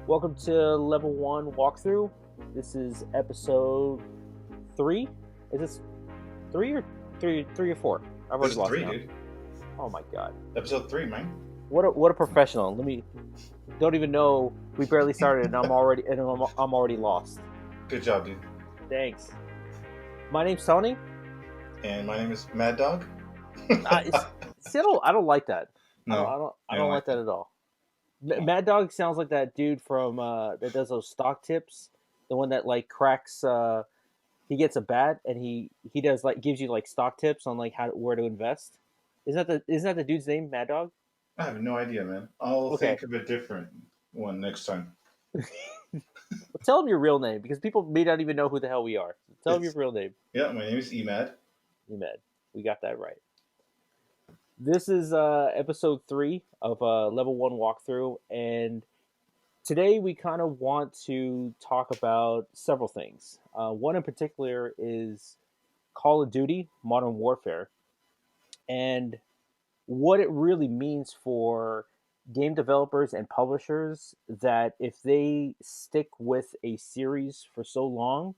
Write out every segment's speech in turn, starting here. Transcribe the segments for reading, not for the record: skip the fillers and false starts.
Welcome to Level One Walkthrough. This is episode 3. Is this 3 or 4? I've This already is lost three, count. dude. Oh my god! Episode 3, man. What a professional. Don't even know we barely started and I'm already lost. Good job, dude. Thanks. My name's Tony. And my name is Mad Dog. See, I don't like that. No, I I don't don't like like that that. at all. No. Mad Dog sounds like that dude from that does those stock tips. The one that like cracks. He gets a bat and he does like gives you like stock tips on like where to invest. Isn't that the dude's name, Mad Dog? I have no idea, man. I'll Okay, think of a different one next time. well, tell him your real name because people may not even know who the hell we are. So tell him your It's real name. Yeah, my name is Emad. Emad. We got that right. This is episode 3 of Level One Walkthrough, and today we kind of want to talk about several things. One in particular is Call of Duty: Modern Warfare, and what it really means for game developers and publishers that if they stick with a series for so long,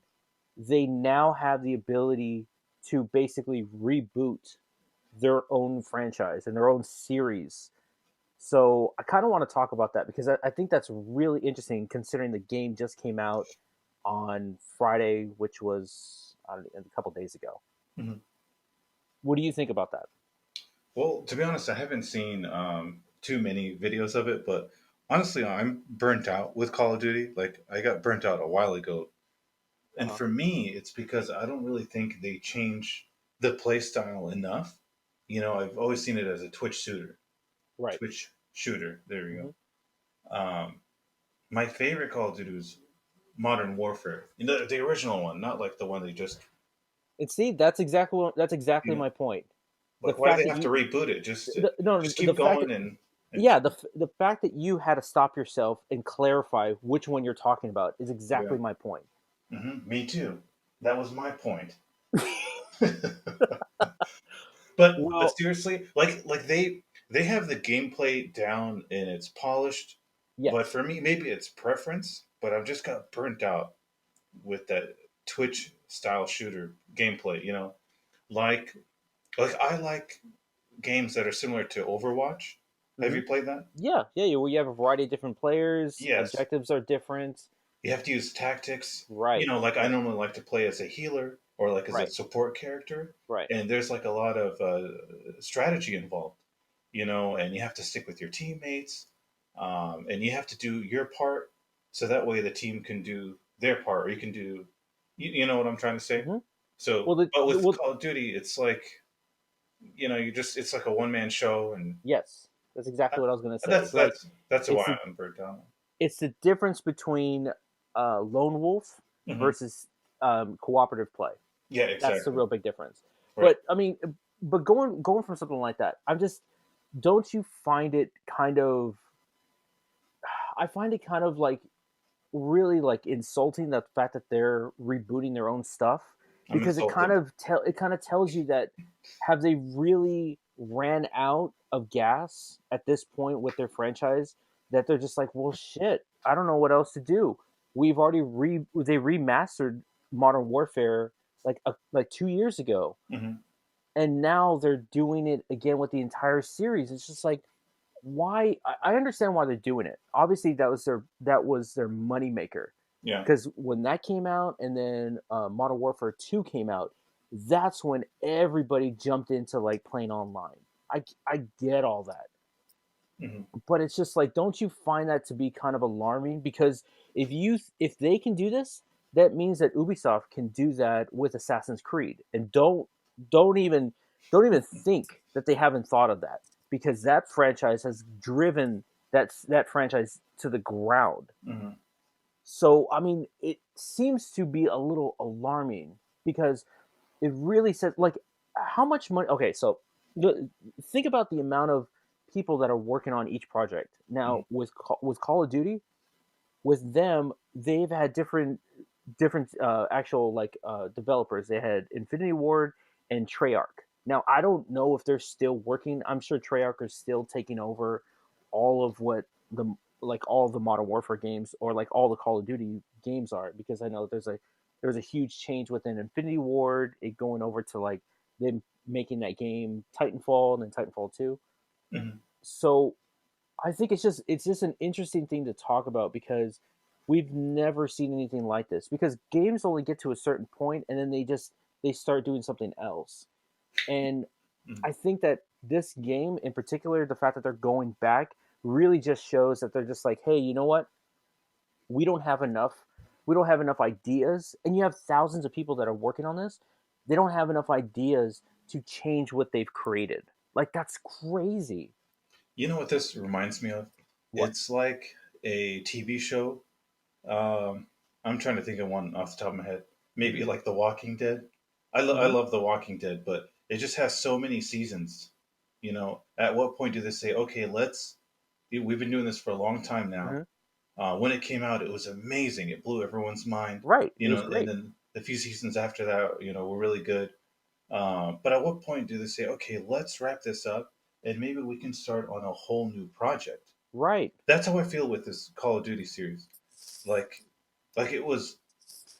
they now have the ability to basically reboot their own franchise and their own series. So I kind of want to talk about that because I think that's really interesting considering the game just came out on Friday, which was a couple days ago. Mhm. What do you think about that? Well, to be honest, I haven't seen too many videos of it, but honestly, I'm burnt out with Call of Duty. Like, I got burnt out a while ago. And Uh-huh. for me, it's because I don't really think they change the play style enough. I've always seen it as a Twitch shooter. Right. Twitch shooter. There we Hmm. go. My favorite Call of Duty was Modern Warfare. The original one, not like the one they just. And see, that's exactly You know, my point. The like, why do fact they that have to you reboot it? Just no, just the keep fact that going and yeah, the fact that you had to stop yourself and clarify which one you're talking about is yeah. exactly my point. Me too. That was my point. but Well, seriously, like they have the gameplay down and it's polished. But yes. for me, maybe it's preference. But I've just got burnt out with that Twitch style shooter gameplay. Like I like games that are similar to Overwatch. Have Hmm. you played that? Where you have a variety of different players, Yes. objectives are different. You have to use tactics. Right, Like I normally like to play as a healer or like as a right, support character, right, and there's like a lot of strategy involved. And you have to stick with your teammates, and you have to do your part so that way the team can do their part, or you can do, you know what I'm trying to say. hmm. So, Well, but with well, Call of Duty, it's like it's like a one man show, and yes, that's exactly that, what I was gonna say. that's It's like that's that's it's why the I'm burnt out. it's the difference between lone wolf Hmm. versus cooperative play. Yeah, That's the exactly. real big difference. Right. But I mean, but going from something like that, I'm just don't you find it kind of? I find it kind of like really like insulting the fact that they're rebooting their own stuff I'm because insulted. it kind of tells you that have they really ran out of gas at this point with their franchise that they're just like, well, shit, I don't know what else to do. We've already they remastered Modern Warfare like 2 years ago, Hmm. and now they're doing it again with the entire series. It's just like, why? I understand why they're doing it. Obviously, that was their money maker. Yeah. Because when that came out, and then Modern Warfare 2 came out, that's when everybody jumped into like playing online. I get all that, Hmm. but it's just like, don't you find that to be kind of alarming? Because if they can do this, that means that Ubisoft can do that with Assassin's Creed, and don't even don't even think that they haven't thought of that because that franchise has driven that franchise to the ground. Hmm. So I mean, it seems to be a little alarming because it really says like how much money. Okay, so think about the amount of people that are working on each project Hmm. now with Call of Duty. With them, they've had different actual like developers. They had Infinity Ward and Treyarch. Now I don't know if they're still working. I'm sure Treyarch is still taking over all of what the like all the Modern Warfare games or like all the Call of Duty games are, because I know there's a huge change within Infinity Ward, it going over to like them making that game Titanfall and then Titanfall 2. Mhm. So I think it's just an interesting thing to talk about because we've never seen anything like this, because games only get to a certain point and then they start doing something else. And Mhm. I think that this game in particular, the fact that they're going back really just shows that they're just like, hey, you know what? We don't have enough. We don't have enough ideas, and you have thousands of people that are working on this. They don't have enough ideas to change what they've created. Like that's crazy. You know what this reminds me of? What? It's like a TV show. Um, I'm trying to think of one off the top of my head. Maybe like The Walking Dead. I Mm-hmm. love The Walking Dead, but it just has so many seasons. At what point do they say, okay, we've been doing this for a long time now. Mm-hmm. When it came out, it was amazing. It blew everyone's mind. Right. It was And great. then the few seasons after that, were really good. But at what point do they say, okay, let's wrap this up and maybe we can start on a whole new project? Right. That's how I feel with this Call of Duty series. Like, like it was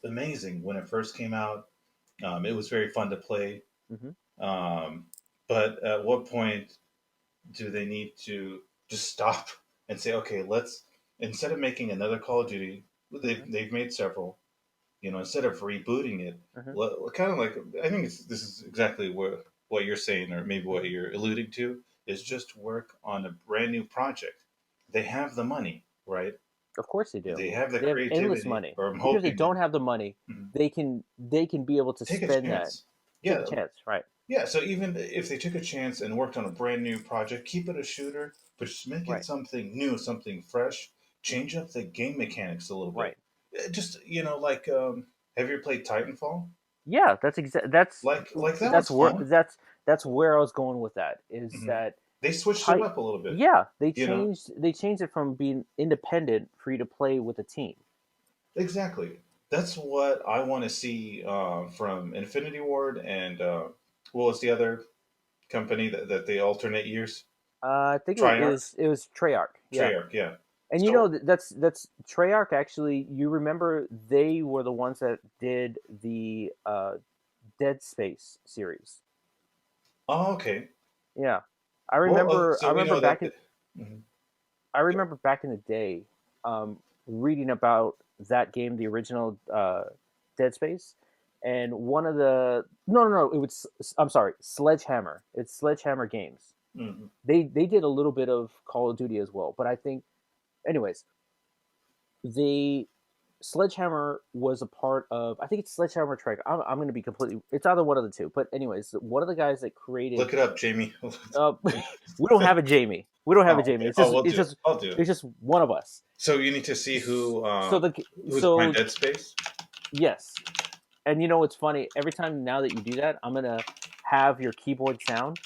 amazing when it first came out. It was very fun to play. Mm-hmm. Um, but at what point do they need to just stop and say, okay, let's instead of making another Call of Duty, Mm-hmm. they've made several. Instead of rebooting it, Mm-hmm. kind of like I think this is exactly what you're saying, or maybe what Mm-hmm. you're alluding to, is just work on a brand new project. They have the money, right? Of course they do. They have the They have endless creativity, money. or I'm Even if they hoping that don't have the money, mhm, they can be able to take a spend that. chance. Take a Yeah, chance. Right. yeah. So even if they took a chance and worked on a brand new project, keep it a shooter, but just make it Right. something new, something fresh. Change up the game mechanics a little bit. Right. Just like, have you ever played Titanfall? Yeah, that's exact. That's Like that that's was where fun. that's where I was going with that. Is Hmm. that They switched it tight? up a little bit. Yeah, they You know, changed it from being independent for you to play with a team. exactly. That's what I want to see from Infinity Ward and what was the other company that they alternate years? I think Triarch, it was Treyarch. Yeah, Treyarch, yeah. and you know So, that's Treyarch. Actually, you remember they were the ones that did the Dead Space series. oh, okay. Yeah, Well, I so we remember know that. back in Mhm. I Yeah. remember back in the day, reading about that game, the original Dead Space, and one of the no, it was I'm sorry, Sledgehammer. It's Sledgehammer Games. Mhm. They did a little bit of Call of Duty as well, but I think, anyways, the Sledgehammer was a part of. I think it's Sledgehammer Trek. I'm going to be completely. It's either one of the two, but anyways, one of the guys that created. Look it up, Jamie. Uh, we don't have a Jamie. We don't have a Oh, Jamie. okay. Oh, we'll It's do it. just I'll do it. it's just one of us. So you need to see So the who's behind so Dead Space. yes, and you know what's funny? Every time now that you do that, I'm gonna have your keyboard sound,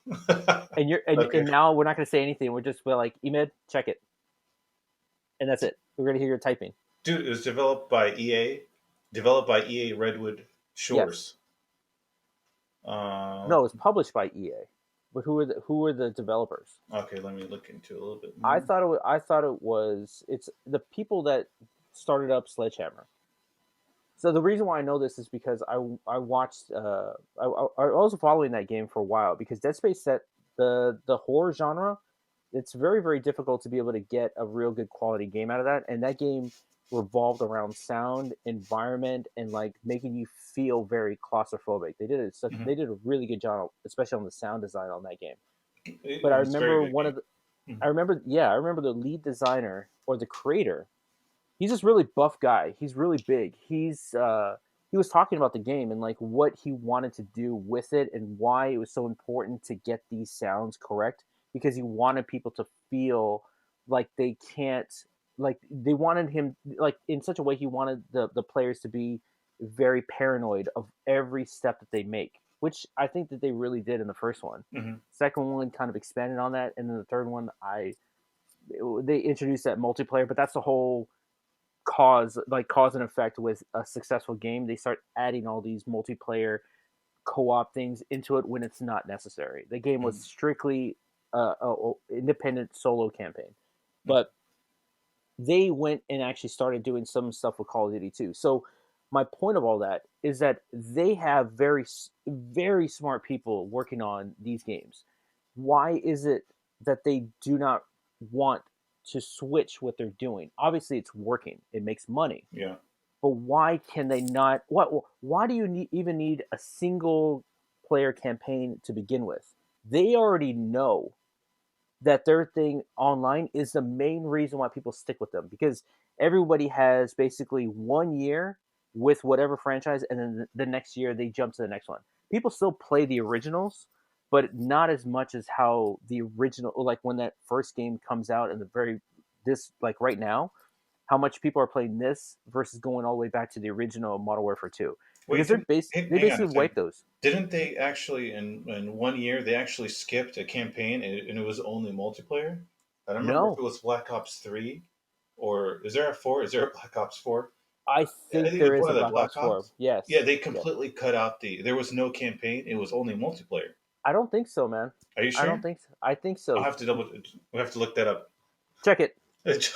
and Okay, and now we're not gonna say anything. We're just be like, Emad, check it, and that's it. We're gonna hear your typing. dude, it was developed by EA, developed by EA Redwood Yes. Shores. Uh, No, it's published by EA. But who are the developers? okay, let me look into it a little bit I more. thought I thought it was it's the people that started up Sledgehammer. So the reason why I know this is because I watched I was following that game for a while, because Dead Space set the horror genre. It's very difficult to be able to get a real good quality game out of that, and that game revolved around sound, environment, and like making you feel very claustrophobic. Hmm. They did a really good job, especially on the sound design on that game. But It was a very good game. Mhm. I remember the lead designer or the creator. He's this really buff guy. He's really big. He was talking about the game and like what he wanted to do with it and why it was so important to get these sounds correct, because he wanted people to feel like they can't, like they wanted him, like in such a way he wanted the players to be very paranoid of every step that they make, which I think that they really did in the first one. Hmm. Second one kind of expanded on that, and then the third one I they introduced that multiplayer, but that's the whole cause and effect. With a successful game, they start adding all these multiplayer co-op things into it when it's not necessary. The game was Hmm. strictly a independent solo campaign. But they went and actually started doing some stuff with Call of Duty too. So my point of all that is that they have very smart people working on these games. Why is it that they do not want to switch what they're doing? Obviously, it's working; it makes money. Yeah. But why can they not? What? Why do you even need a single player campaign to begin with? They already know that their thing online is the main reason why people stick with them, because everybody has basically 1 year with whatever franchise, and then the next year they jump to the next one. People still play the originals, but not as much as how the original, like when that first game comes out in the very this like right now, how much people are playing this versus going all the way back to the original Modern Warfare 2, because Wait, didn't, they hang on basically a second. wipe those. Didn't they actually in 1 year they actually skipped a campaign and it was only multiplayer? I don't remember if No, it was Black Ops 3 or is there a 4? Is there a Black Ops 4? I I think think there it's is one a of the Black Black Ops 4. Ops. Yeah, Yes, they yes. completely cut out there was no campaign. It was only multiplayer. I don't think so, man. Are you I don't sure? think so. I think I'll so. have to we have to look that up. Check it.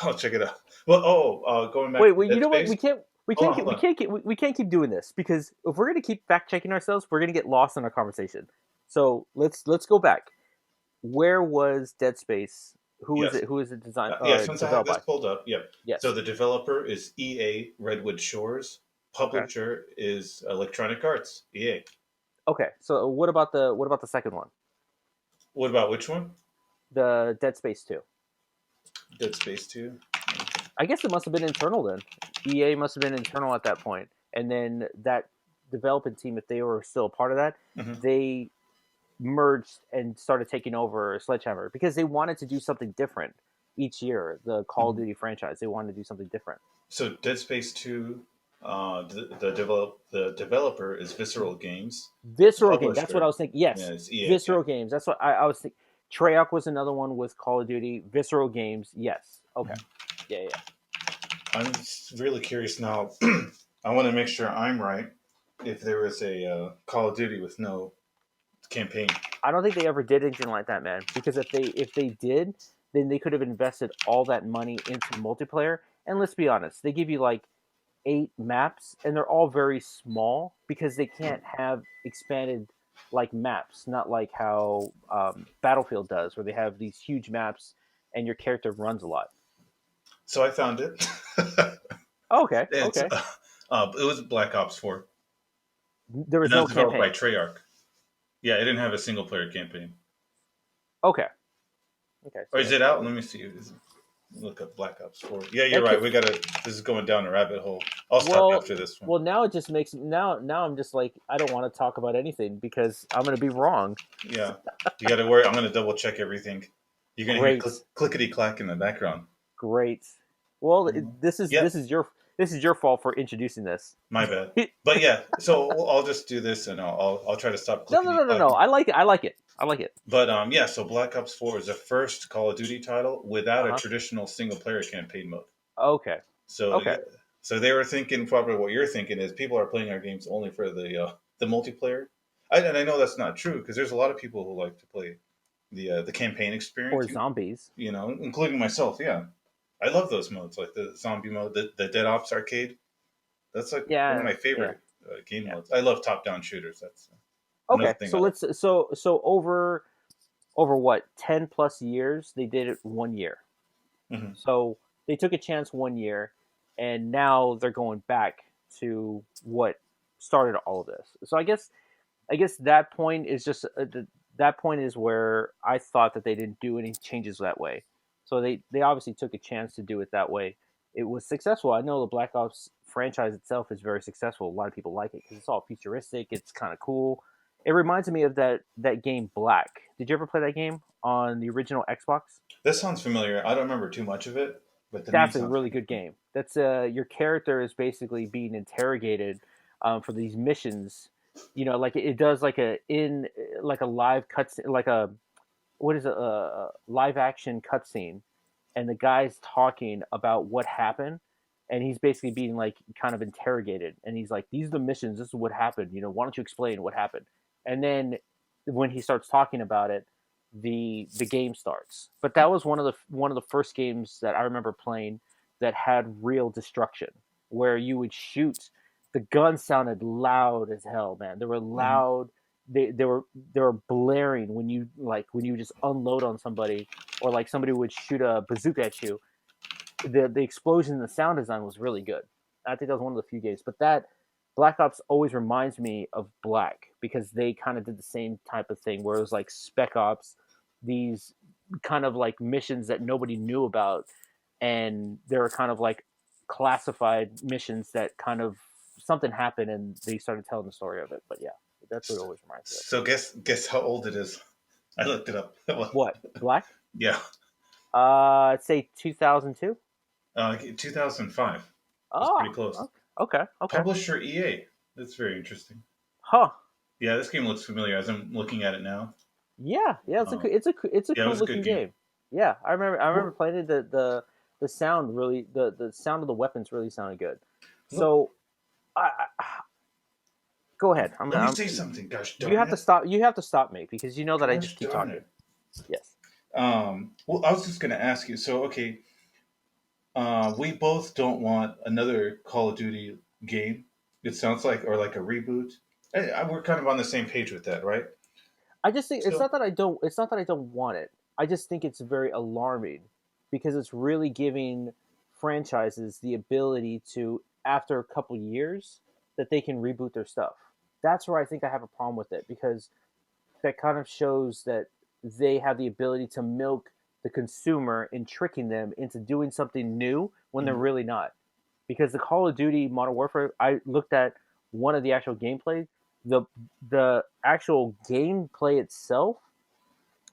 I'll check it out. Well, going back Wait, to wait. You Dead know what? Space. Hold on, hold on. We can't keep doing this, because if we're gonna keep fact checking ourselves, we're gonna get lost in our conversation. So let's go back. Where was Dead Space? Who is Yes. it? Who is it designed Yeah, since I have developed this by? pulled up, yep. So Yes. the developer is EA Redwood Shores. Okay. Publisher is Electronic Arts, EA. Okay. So what about the second one? What about which one? The Dead Space 2. Dead Space 2. I guess it must have been internal then. EA must have been internal at that point, and then that development team, if they were still a part of that, Mm-hmm. they merged and started taking over Sledgehammer because they wanted to do something different each year. The Call of Mm-hmm. Duty franchise, they wanted to do something different. So Dead Space 2, the developer is Visceral Games. Visceral Games, that's what I Publisher, was thinking. yeah, Yes, it's EA. Yeah. Visceral Games. That's what I was thinking. Treyarch was another one with Call of Duty. Visceral Games, yes. Okay, yeah, yeah. I'm really curious now. I want to make sure I'm right. If there was a Call of Duty with no campaign. I don't think they ever did anything like that, man. Because if they did, then they could have invested all that money into multiplayer. And let's be honest, they give you like 8 maps, and they're all very small because they can't have expanded like maps, not like how Battlefield does, where they have these huge maps and your character runs a lot. So I found it. Okay, It's okay. it was Black Ops 4, There and was that no was developed by campaign. Treyarch. Yeah, it didn't have a single player campaign. Okay, okay. Or So is that's it out? probably Let me see. Look up Black Ops 4. Yeah, you're that right. could. We gotta. This is going down a rabbit hole. I'll stop Well, after this one. well. Now it just makes now I'm just like I don't want to talk about anything because I'm gonna be wrong. Yeah, you gotta worry. I'm gonna double check everything. You're gonna hear Great, clickety clack in the background. great. Well, Yep, this is your fault for introducing this. my bad. But yeah, so I'll just do this and I'll try to stop No, no, clickety no, no, no. clacking. I like it. I like it. I like it. But yeah, so Black Ops 4 is the first Call of Duty title without Uh a huh. traditional single player campaign mode. Okay. So Okay. yeah, so they were thinking probably what you're thinking is people are playing our games only for the multiplayer. And I know that's not true because there's a lot of people who like to play the campaign Or experience. zombies. You know, including myself. Yeah, I love those modes like the zombie mode, the Dead Ops arcade. That's like one of Yeah. my Yeah. favorite game Yeah. modes. I love top down shooters. That's another Okay. thing I So like. let's so over what 10 plus years they did it 1 year. Hmm. So they took a chance 1 year, and now they're going back to what started all of this. So I guess that point is just that point is where I thought that they didn't do any changes that way. So they obviously took a chance to do it that way. It was successful. I know the Black Ops franchise itself is very successful. A lot of people like it because it's all futuristic. It's kind of cool. It reminds me of that game Black. Did you ever play that game on the original Xbox? This sounds familiar. I don't remember too much of it, but the name That's a sounds really familiar. good game. That's your character is basically being interrogated for these missions. You know, like it does like a in like a live cutscene, like a what is a live action cutscene, and the guy's talking about what happened, and he's basically being like kind of interrogated, and he's like, "These are the missions. This is what happened. You know, why don't you explain what happened?" And then when he starts talking about it, the game starts. But that was one of the first games that I remember playing that had real destruction, where you would shoot. The guns sounded loud as hell, man. They were Hmm. loud. They were blaring when you just unload on somebody, or like somebody would shoot a bazooka at you. The explosion and the sound design was really good. I think that was one of the few games. But that Black Ops always reminds me of Black, because they kind of did the same type of thing where it was like Spec Ops, these kind of like missions that nobody knew about, and they were kind of like classified missions that kind of something happened and they started telling the story of it. But yeah, that's what it always reminds me of. So guess how old it is. I looked it up. What, Black? Yeah, I'd say 2002. 2005. That's Oh, pretty close. okay, okay. Publisher EA. That's very interesting. Huh. Yeah, this game looks familiar as I'm looking at it now. Yeah, yeah, Um, it's a yeah, it cool was a good looking game. game. Yeah, I remember Well, playing it. The sound really, the sound of the weapons really sounded good. look, So, go ahead. let me say something. Gosh You darn have to it. stop. You have to stop me, because you know that I just Gosh keep darn talking. it. Yes. Well, I was just gonna ask you. So, okay, we both don't want another Call of Duty game. It sounds like, or like a reboot. We're kind of on the same page with that, right? I just think it's So, not that I don't. It's not that I don't want it. I just think it's very alarming, because it's really giving franchises the ability to, after a couple years, that they can reboot their stuff. That's where I think I have a problem with it, because that kind of shows that they have the ability to milk the consumer in tricking them into doing something new when they're mhm, really not. Because the Call of Duty Modern Warfare, I looked at one of the actual gameplay. The the actual gameplay itself,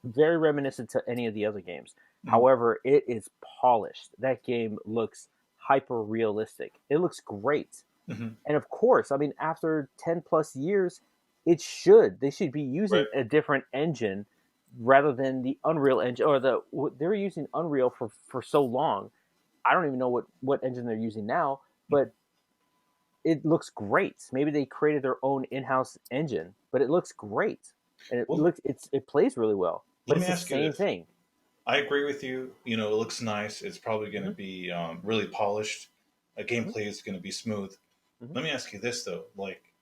very reminiscent to any of the other games. mhm, However, it is polished. That game looks hyper realistic. It looks great. mhm. And of course, I mean, after 10 plus years, they should be using Right. a different engine rather than the Unreal engine, or they were using Unreal for so long. I don't even know what engine they're using now, Mhm. but it looks great. Maybe they created their own in-house engine, but it looks great. And Well, it plays really well. But let it's me the ask you same this. thing. I agree with you. You know, it looks nice. It's probably going to Hmm. be really polished. Hmm. Gameplay is going to be smooth. Hmm. Let me ask you this though: like,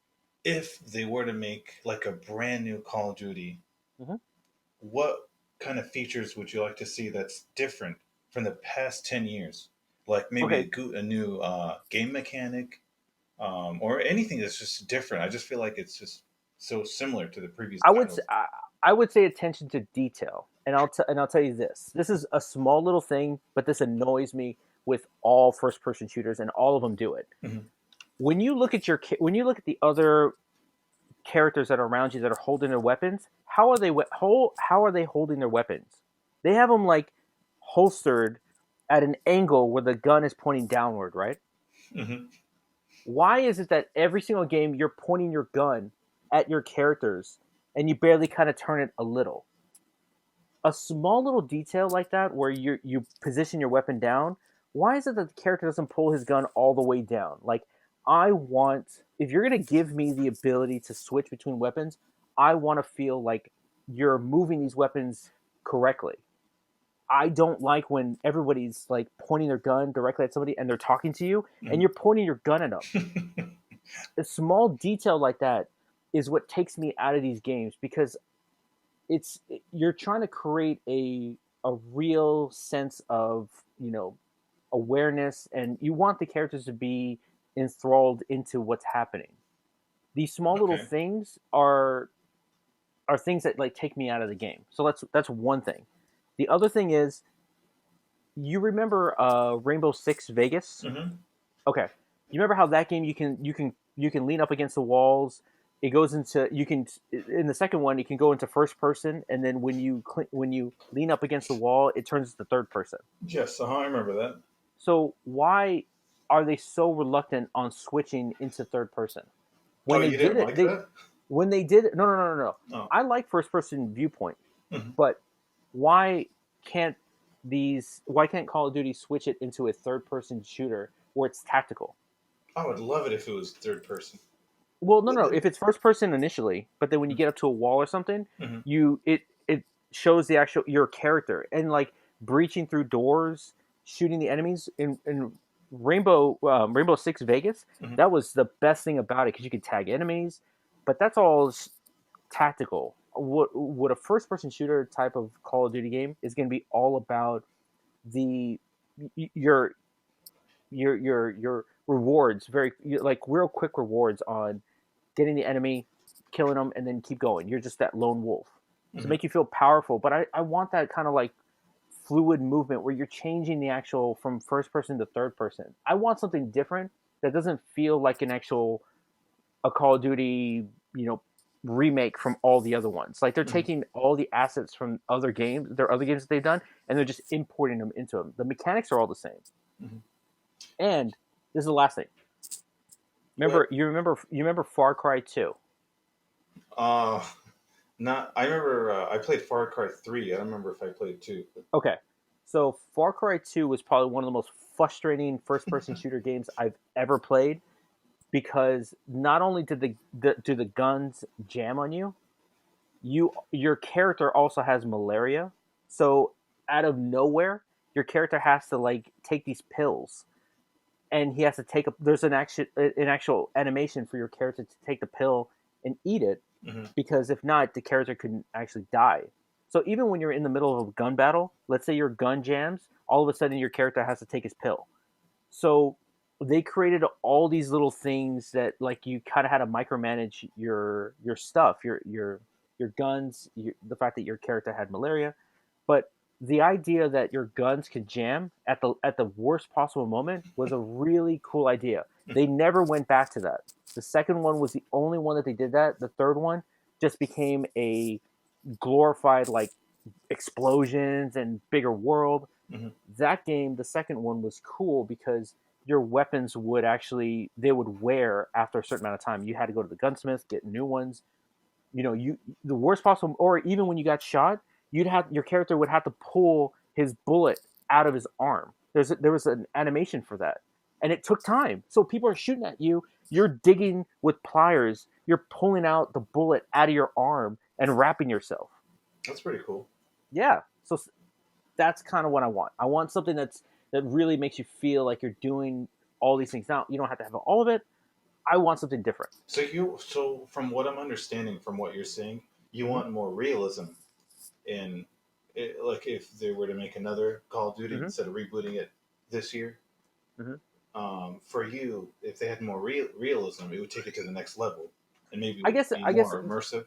if they were to make like a brand new Call of Duty, Hmm. what kind of features would you like to see that's different from the past 10 years? Like maybe Okay, a new game mechanic, or anything that's just different. I just feel like it's just so similar to the previous I would titles. I would say attention to detail, and I'll tell you this. This is a small little thing, but this annoys me with all first person shooters, and all of them do it. Mhm. When you look at the other characters that are around you that are holding their weapons, how are they holding their weapons? They have them like holstered at an angle where the gun is pointing downward, right? Hmm. Why is it that every single game you're pointing your gun at your characters and you barely kind of turn it a little? A small little detail like that where you position your weapon down, why is it that the character doesn't pull his gun all the way down? Like, I want, if you're going to give me the ability to switch between weapons, I want to feel like you're moving these weapons correctly. I don't like when everybody's like pointing their gun directly at somebody and they're talking to you and Hmm. you're pointing your gun at them. A small detail like that is what takes me out of these games, because it's you're trying to create a real sense of, awareness, and you want the characters to be enthralled into what's happening. These small little Okay. things are things that like take me out of the game. So that's one thing. The other thing is, you remember Rainbow Six Vegas? Hmm. Okay. You remember how that game you can lean up against the walls. It goes into you can in the second one you can go into first person, and then when you lean up against the wall, it turns to third person. Yes, I remember that. So why are they so reluctant on switching into third person? Oh, When they you did didn't it, like they that? when they did it, no. Oh. I like first person viewpoint, Mhm. but why can't why can't Call of Duty switch it into a third person shooter where it's tactical? I would love it if it was third person. Well, no. If it's first person initially, but then when you get up to a wall or something, Mhm. you it shows the actual your character, and like breaching through doors, shooting the enemies in Rainbow Six Vegas. Hmm. That was the best thing about it because you could tag enemies, but that's all tactical. What a first person shooter type of Call of Duty game is going to be all about the your your rewards, very like real quick rewards on getting the enemy, killing them, and then keep going. You're just that lone wolf to Hmm. make you feel powerful. But I want that kind of like fluid movement where you're changing the actual from first person to third person. I want something different that doesn't feel like an actual a Call of Duty, you know, remake from all the other ones. Like they're Hmm. taking all the assets from other games, their other games that they've done, and they're just importing them into them. The mechanics are all the same. Hmm. And this is the last thing. What? You remember Far Cry 2. Uh, Not. I remember. I played Far Cry 3. I don't remember if I played 2. But... Okay. So Far Cry 2 was probably one of the most frustrating first person shooter games I've ever played because not only did do the guns jam on you, your character also has malaria. So out of nowhere, your character has to like take these pills, and he has to take a. There's an actual animation for your character to take the pill and eat it, Hmm. because if not, the character could actually die. So even when you're in the middle of a gun battle, let's say your gun jams, all of a sudden your character has to take his pill. So they created all these little things that like you kind of had to micromanage your stuff, your guns, the fact that your character had malaria, but the idea that your guns could jam at the worst possible moment was a really cool idea. They never went back to that. The second one was the only one that they did that. The third one just became a glorified like explosions and bigger world. Hmm. That game, the second one, was cool because your weapons would actually they would wear after a certain amount of time. You had to go to the gunsmith, get new ones. You know, you the worst possible, or even when you got shot, you'd have your character would have to pull his bullet out of his arm. There was an animation for that, and it took time. So people are shooting at you. You're digging with pliers. You're pulling out the bullet out of your arm and wrapping yourself. That's pretty cool. Yeah. So that's kind of what I want. I want something that really makes you feel like you're doing all these things. Now, you don't have to have all of it. I want something different. So from what I'm understanding, from what you're saying, you Hmm. want more realism in it, like if they were to make another Call of Duty Hmm. instead of rebooting it this year. Hmm. For you, if they had more realism, it would take it to the next level, and maybe it I would guess be I guess more immersive.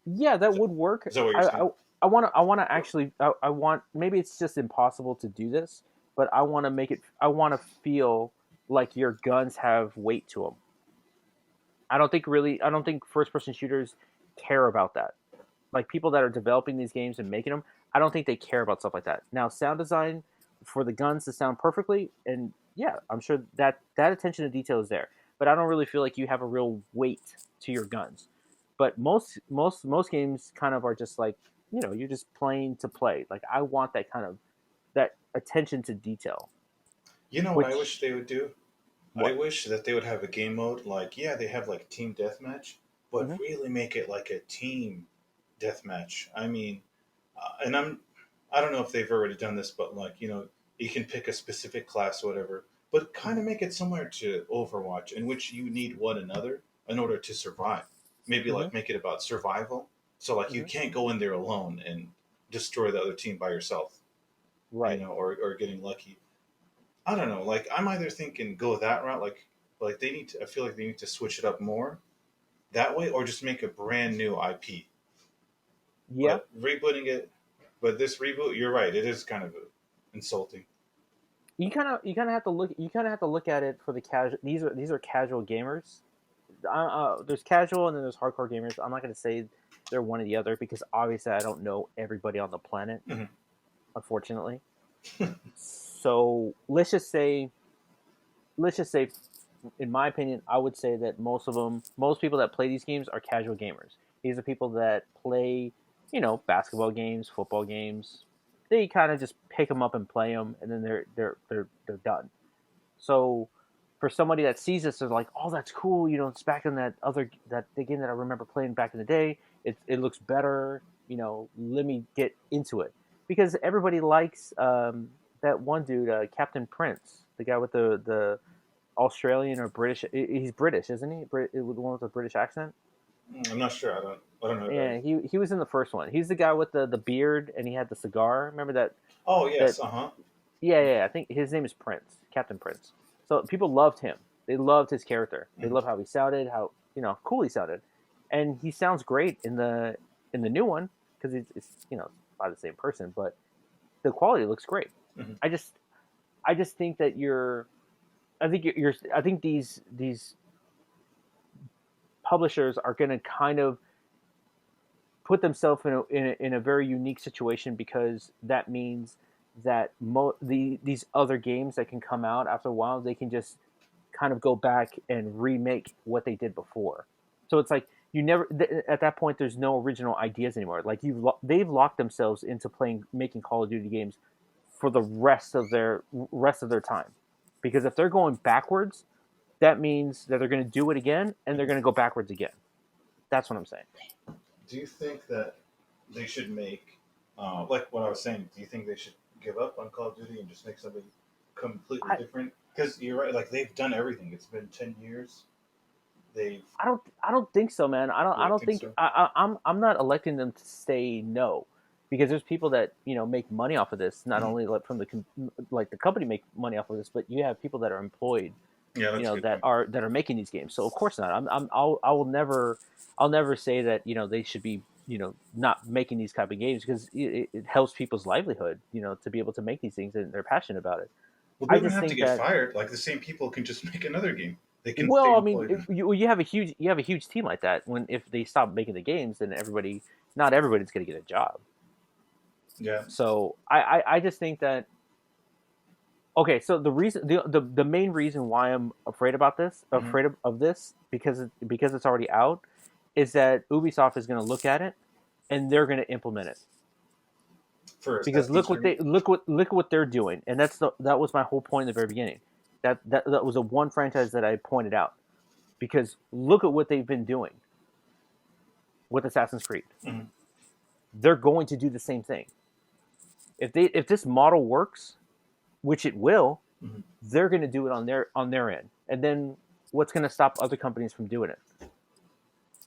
yeah, that Is that, would work. is that what you're saying? I want to actually I want maybe it's just impossible to do this, but I want to make it. I want to feel like your guns have weight to them. I don't think first person shooters care about that. Like people that are developing these games and making them, I don't think they care about stuff like that. Now, sound design for the guns to sound perfectly, and yeah, I'm sure that attention to detail is there. But I don't really feel like you have a real weight to your guns. But most games kind of are just like you're just playing to play. Like I want that kind of that attention to detail. You know what I wish Which they would do? I what? wish that they would have a game mode like, yeah, they have like team deathmatch, but Hmm. really make it like a team deathmatch. I mean, and I don't know if they've already done this, but like, you can pick a specific class or whatever, but kind Hmm. of make it similar to Overwatch, in which you need one another in order to survive. Maybe Hmm. like make it about survival. So like you Hmm. can't go in there alone and destroy the other team by yourself, Right. or getting lucky. I don't know. Like I'm either thinking go that route, like they need to. I feel like they need to switch it up more that way, or just make a brand new IP. Yeah. But rebooting it, but this reboot, you're right. It is kind of insulting. You kind of have to look at it for the casual. These are casual gamers. There's casual and then there's hardcore gamers. I'm not going to say they're one or the other because obviously I don't know everybody on the planet, Hmm. unfortunately. So let's just say, in my opinion, I would say that most people that play these games are casual gamers. These are people that play, basketball games, football games. They kind of just pick them up and play them, and then they're done. So for somebody that sees this, they're like, "Oh, that's cool." It's back in that the game that I remember playing back in the day. It looks better. let me get into it, because everybody likes that one dude, Captain Prince, the guy with the Australian or British. He's British, isn't he? The one with the British accent. I'm not sure. I don't know who that Yeah, is. he was in the first one. He's the guy with the beard and he had the cigar. Remember that? Oh That yes, uh huh. Yeah. I think his name is Prince, Captain Prince. So people loved him. They loved his character. They loved how he sounded, how cool he sounded, and he sounds great in the new one because it's by the same person, but the quality looks great. Hmm. I just I just think that I think these publishers are going to kind of put themselves in a very unique situation, because that means that these other games that can come out after a while, they can just kind of go back and remake what they did before. So it's like you never at that point there's no original ideas anymore. Like they've locked themselves into making Call of Duty games for the rest of their time, because if they're going backwards, that means that they're going to do it again and they're going to go backwards again. That's what I'm saying. Do you think that they should make, like what I was saying? Do you think they should give up on Call of Duty and just make something completely I, different? Because you're right. Like they've done everything. It's been 10 years. They've. I don't think so, man. I don't You I don't don't think think so? I'm not electing them to say no, because there's people that make money off of this. Not Mhm. only like from the company make money off of this, but you have people that are employed, Yeah, that's a good that point. are making these games. So of course not. I'll never say that they should be not making these type of games, because it helps people's livelihood, to be able to make these things and they're passionate about it. Well, they I don't just have to think get that, fired. Like the same people can just make another game. They can stay well, I mean, employed. you have a huge team like that. When if they stop making the games, then not everybody's going to get a job. Yeah. So I just think that, okay. So the main reason why I'm Hmm. afraid of this, because it's already out, is that Ubisoft is going to look at it and they're going to implement it. For Because Assassin's Creed. look what they're doing, and that was my whole point in the very beginning. That was a one franchise that I pointed out, because look at what they've been doing with Assassin's Creed. Hmm. They're going to do the same thing. If this model works, which it will, Hmm. they're going to do it on their end. And then what's going to stop other companies from doing it?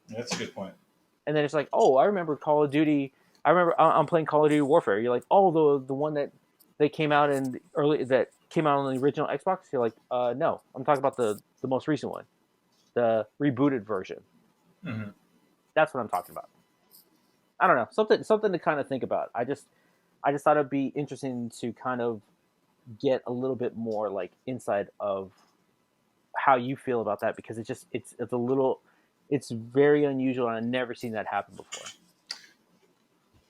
Yeah, that's a good point. And then it's like, oh, I remember Call of Duty. I remember I'm playing Call of Duty Warfare. You're like, oh, the one that came out that came out on the original Xbox. You're like, no, I'm talking about the most recent one, the rebooted version. Hmm. That's what I'm talking about. I don't know, something to kind of think about. I just thought it'd be interesting to kind of get a little bit more like inside of how you feel about that, because it's a little, it's very unusual, and I've never seen that happen before.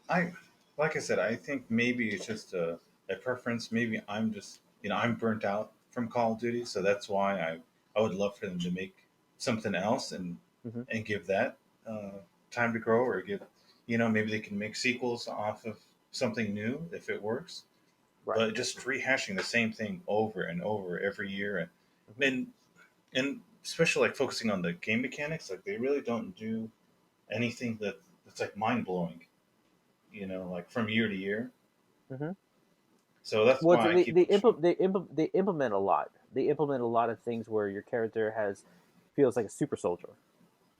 I, like I said, I think maybe it's just a preference. Maybe I'm just, I'm burnt out from Call of Duty, so that's why I would love for them to make something else Hmm. and give that time to grow, or give, maybe they can make sequels off of something new if it works. Right. But just rehashing the same thing over and over every year, Hmm. and and especially like focusing on the game mechanics, like they really don't do anything that's like mind blowing, like from year to year. Hmm. So that's Well, why I keep pushing. they implement a lot. They implement a lot of things where your character feels like a super soldier.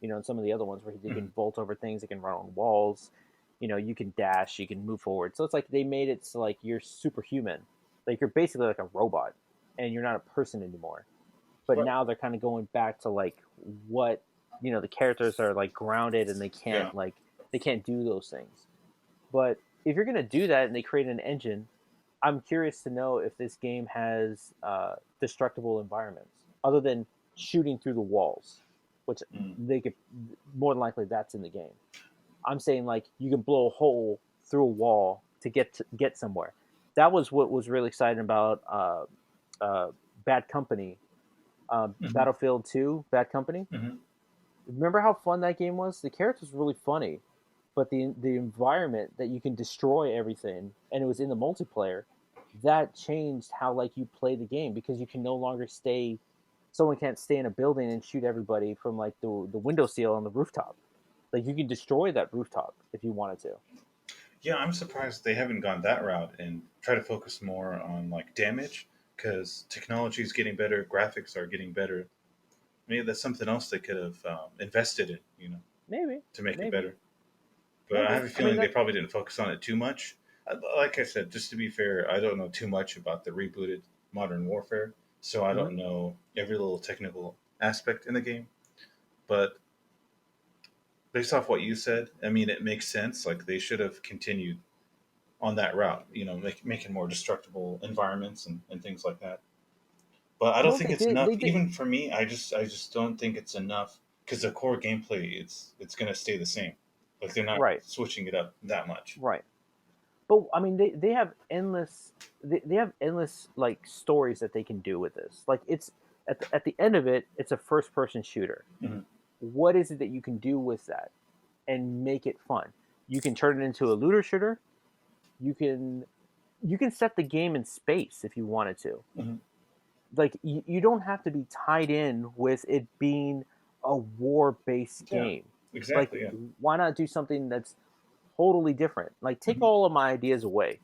And some of the other ones where they Mhm. can vault over things, they can run on walls. You can dash, you can move forward. So it's like they made it so like you're superhuman, like you're basically like a robot, and you're not a person anymore. But But now they're kind of going back to like what the characters are like grounded, and yeah, they can't do those things. But if you're gonna do that and they create an engine, I'm curious to know if this game has destructible environments other than shooting through the walls, which mm, they could, more than likely that's in the game. I'm saying like you can blow a hole through a wall to get somewhere. That was what was really exciting about uh, Bad Company, hmm, Battlefield 2, Bad Company. hmm, Remember how fun that game was? The characters were really funny, but the environment that you can destroy everything, and it was in the multiplayer, that changed how like you play the game, because you can no longer stay. Someone can't stay in a building and shoot everybody from like the window seal on the rooftop. Like you can destroy that rooftop if you wanted to. Yeah, I'm surprised they haven't gone that route and try to focus more on like damage because technology is getting better, graphics are getting better. Maybe that's something else they could have invested in, Maybe, to make it maybe, better. But I have maybe. a I mean feeling they that. probably didn't focus on it too much. Like I said, just to be fair, I don't know too much about the rebooted Modern Warfare, so I Mhm. don't know every little technical aspect in the game. But based off what you said, I mean, it makes sense. Like they should have continued on that route, making more destructible environments and things like that. But I don't Well, think they it's did. They enough. did. Even for me, I just don't think it's enough because the core gameplay it's gonna stay the same. Like they're not Right, switching it up that much. right. But I mean, they have endless. They have endless like stories that they can do with this. Like it's at the end of it, it's a first person shooter. Hmm. What is it that you can do with that and make it fun? You can turn it into a looter shooter. You can you can set the game in space if you wanted to. Hmm. Like you don't have to be tied in with it being a war based Yeah, game. Like exactly. Yeah. why not do something that's totally different? Like take Hmm. all of my ideas away.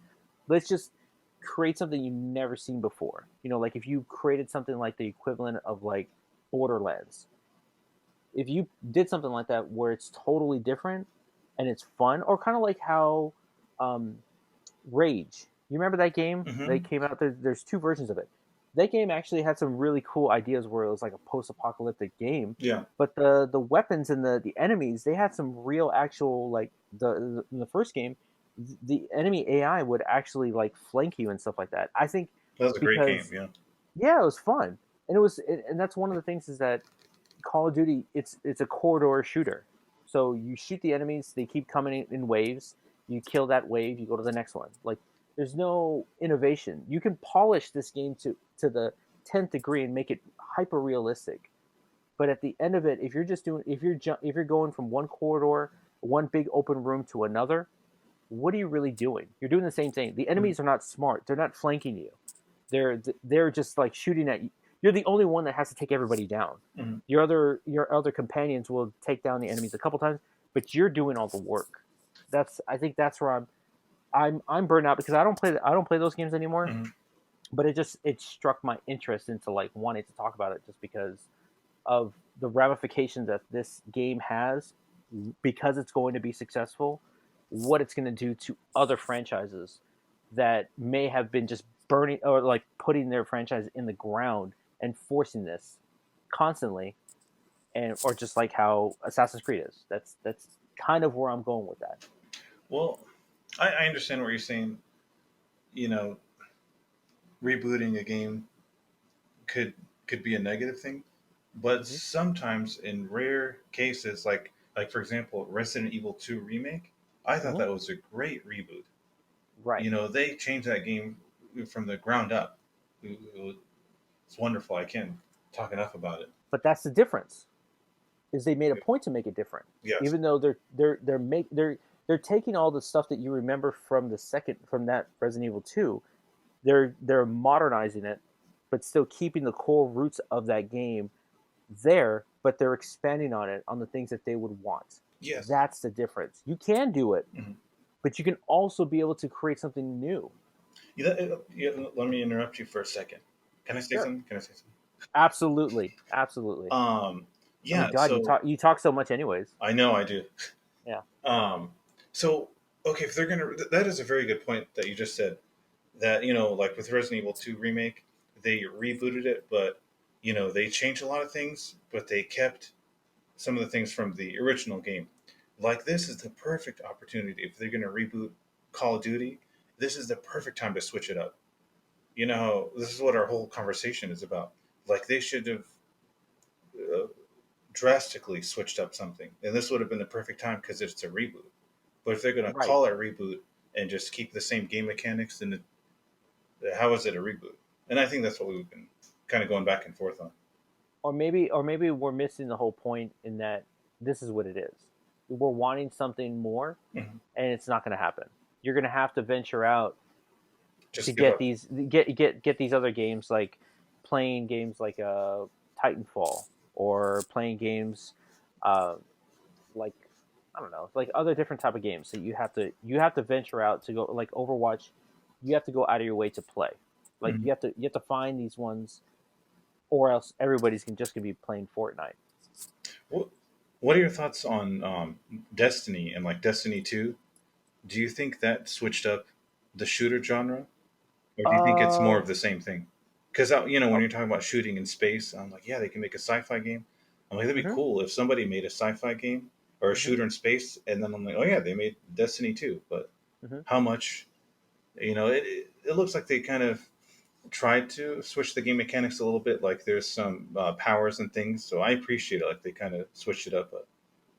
Let's just create something you've never seen before. Like if you created something like the equivalent of like Borderlands. If you did something like that where it's totally different and it's fun, or kind of like how um, Rage. You remember that game? They Hmm. came out. There's two versions of it. That game actually had some really cool ideas where it was like a post-apocalyptic game, Yeah, but the weapons and the enemies they had some real actual like in the first game, the enemy AI would actually like flank you and stuff like that. I think that was a great game. because Yeah. yeah, it was fun, and that's one of the things is that Call of Duty, it's a corridor shooter. So you shoot the enemies, they keep coming in waves. You kill that wave, you go to the next one. Like there's no innovation. You can polish this game to the 10th degree and make it hyper realistic. But at the end of it, if you're going from one corridor, one big open room to another, what are you really doing? You're doing the same thing. The Hmm. enemies are not smart. They're not flanking you. They're just like shooting at you. You're the only one that has to take everybody down. Hmm. Your other companions will take down the enemies a couple times, but you're doing all the work. I think that's where I'm burned out because I don't play those games anymore. Hmm. But it struck my interest into like wanting to talk about it just because of the ramifications that this game has because it's going to be successful, what it's going to do to other franchises that may have been just burning or like putting their franchise in the ground and forcing this constantly, and or just like how Assassin's Creed is. That's kind of where I'm going with that. Well, I understand what you're saying. You know, rebooting a game could could be a negative thing, but Hmm. sometimes in rare cases, like for example, Resident Evil 2 remake, I thought Hmm. that was a great reboot. Right, They changed that game from the ground up. It's wonderful. I can't talk enough about it. but that's the difference. Is they made a point to make it different, Yes. even though they're taking all the stuff that you remember from that Resident Evil 2. They're modernizing it, but still keeping the core roots of that game there, but they're expanding on it on the things that they would want. Yes. That's the difference. You can do it, Hmm. but you can also be able to create something new. Let me interrupt you for a second. Can I say Sure. something? Can I say something? Absolutely. Absolutely. Um, I mean, yeah. God, So you talk so much anyways. I know I do. Yeah. Um, so okay, if they're gonna, that is a very good point that you just said. That like with Resident Evil 2 remake, they rebooted it, but they changed a lot of things, but they kept some of the things from the original game. Like this is the perfect opportunity if they're gonna reboot Call of Duty. This is the perfect time to switch it up. This is what our whole conversation is about. Like they should have uh, drastically switched up something, and this would have been the perfect time because it's a reboot. But if they're going to Right. call it reboot and just keep the same game mechanics, then how is it a reboot? And I think that's what we've been kind of going back and forth on. Or maybe we're missing the whole point in that this is what it is. We're wanting something more, Hmm. and it's not going to happen. You're going to have to venture out to Just give get up. these other games, like playing games like Titanfall, or playing games uh, like I don't know, like other different type of games. So you have to venture out to go like Overwatch. You have to go out of your way to play. Like Mhm. you have to find these ones, or else everybody's just gonna be playing Fortnite. What What are your thoughts on Destiny and like Destiny 2? Do you think that switched up the shooter genre, or do you think it's more Uh, of the same thing? Because when oh, you're talking about shooting in space, I'm like, yeah, they can make a sci-fi game. I'm like, that'd be hmm cool if somebody made a sci-fi game or a hmm shooter in space, and then I'm like, oh yeah, they made Destiny 2. But hmm how much? It looks like they kind of tried to switch the game mechanics a little bit. Like there's some powers and things, so I appreciate it. Like they kind of switched it up, but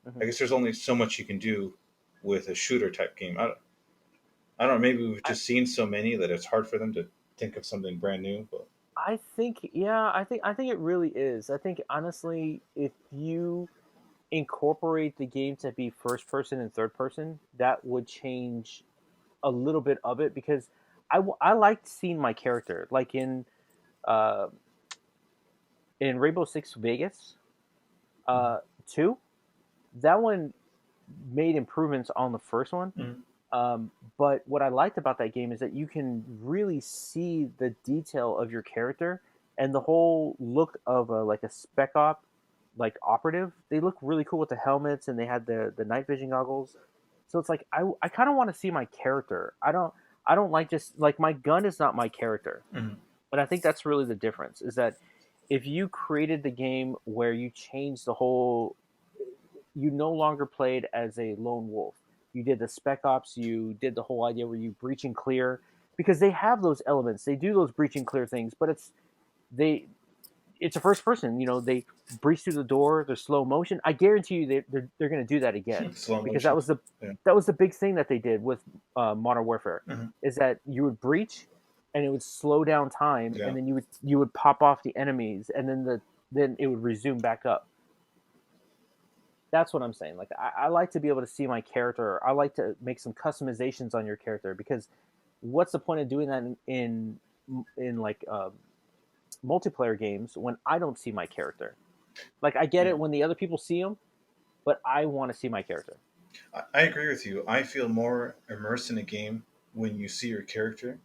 hmm I guess there's only so much you can do with a shooter type game. I don't know. Maybe we've I just seen so many that it's hard for them to think of something brand new. But I think yeah, I think it really is. I think honestly, if you incorporate the game to be first person and third person, that would change a little bit of it because I liked seeing my character like uh in Rainbow Six Vegas Mhm. uh 2. That one made improvements on the first one. Mhm. But what I liked about that game is that you can really see the detail of your character and the whole look of like a spec op, like operative. They look really cool with the helmets and they had the night vision goggles. So it's like I kind of want to see my character. I don't like just like my gun is not my character. Mhm. But I think that's really the difference is that if you created the game where you changed the whole, you no longer played as a lone wolf. You did the spec ops. You did the whole idea where you breach and clear because they have those elements. They do those breach and clear things, but they it's a first person. They breach through the door. They're slow motion. I guarantee you they're going to do that again Slow because that motion. was the Yeah. that was the big thing that they did with Modern Warfare Mhm. is that you would breach and it would slow down time Yeah. and then you would pop off the enemies and then it would resume back up. That's what I'm saying. Like I like to be able to see my character. I like to make some customizations on your character because what's the point of doing that in like multiplayer games when I don't see my character? Like I get Yeah. it when the other people see them, but I want to see my character. I agree with you. I feel more immersed in a game when you see your character.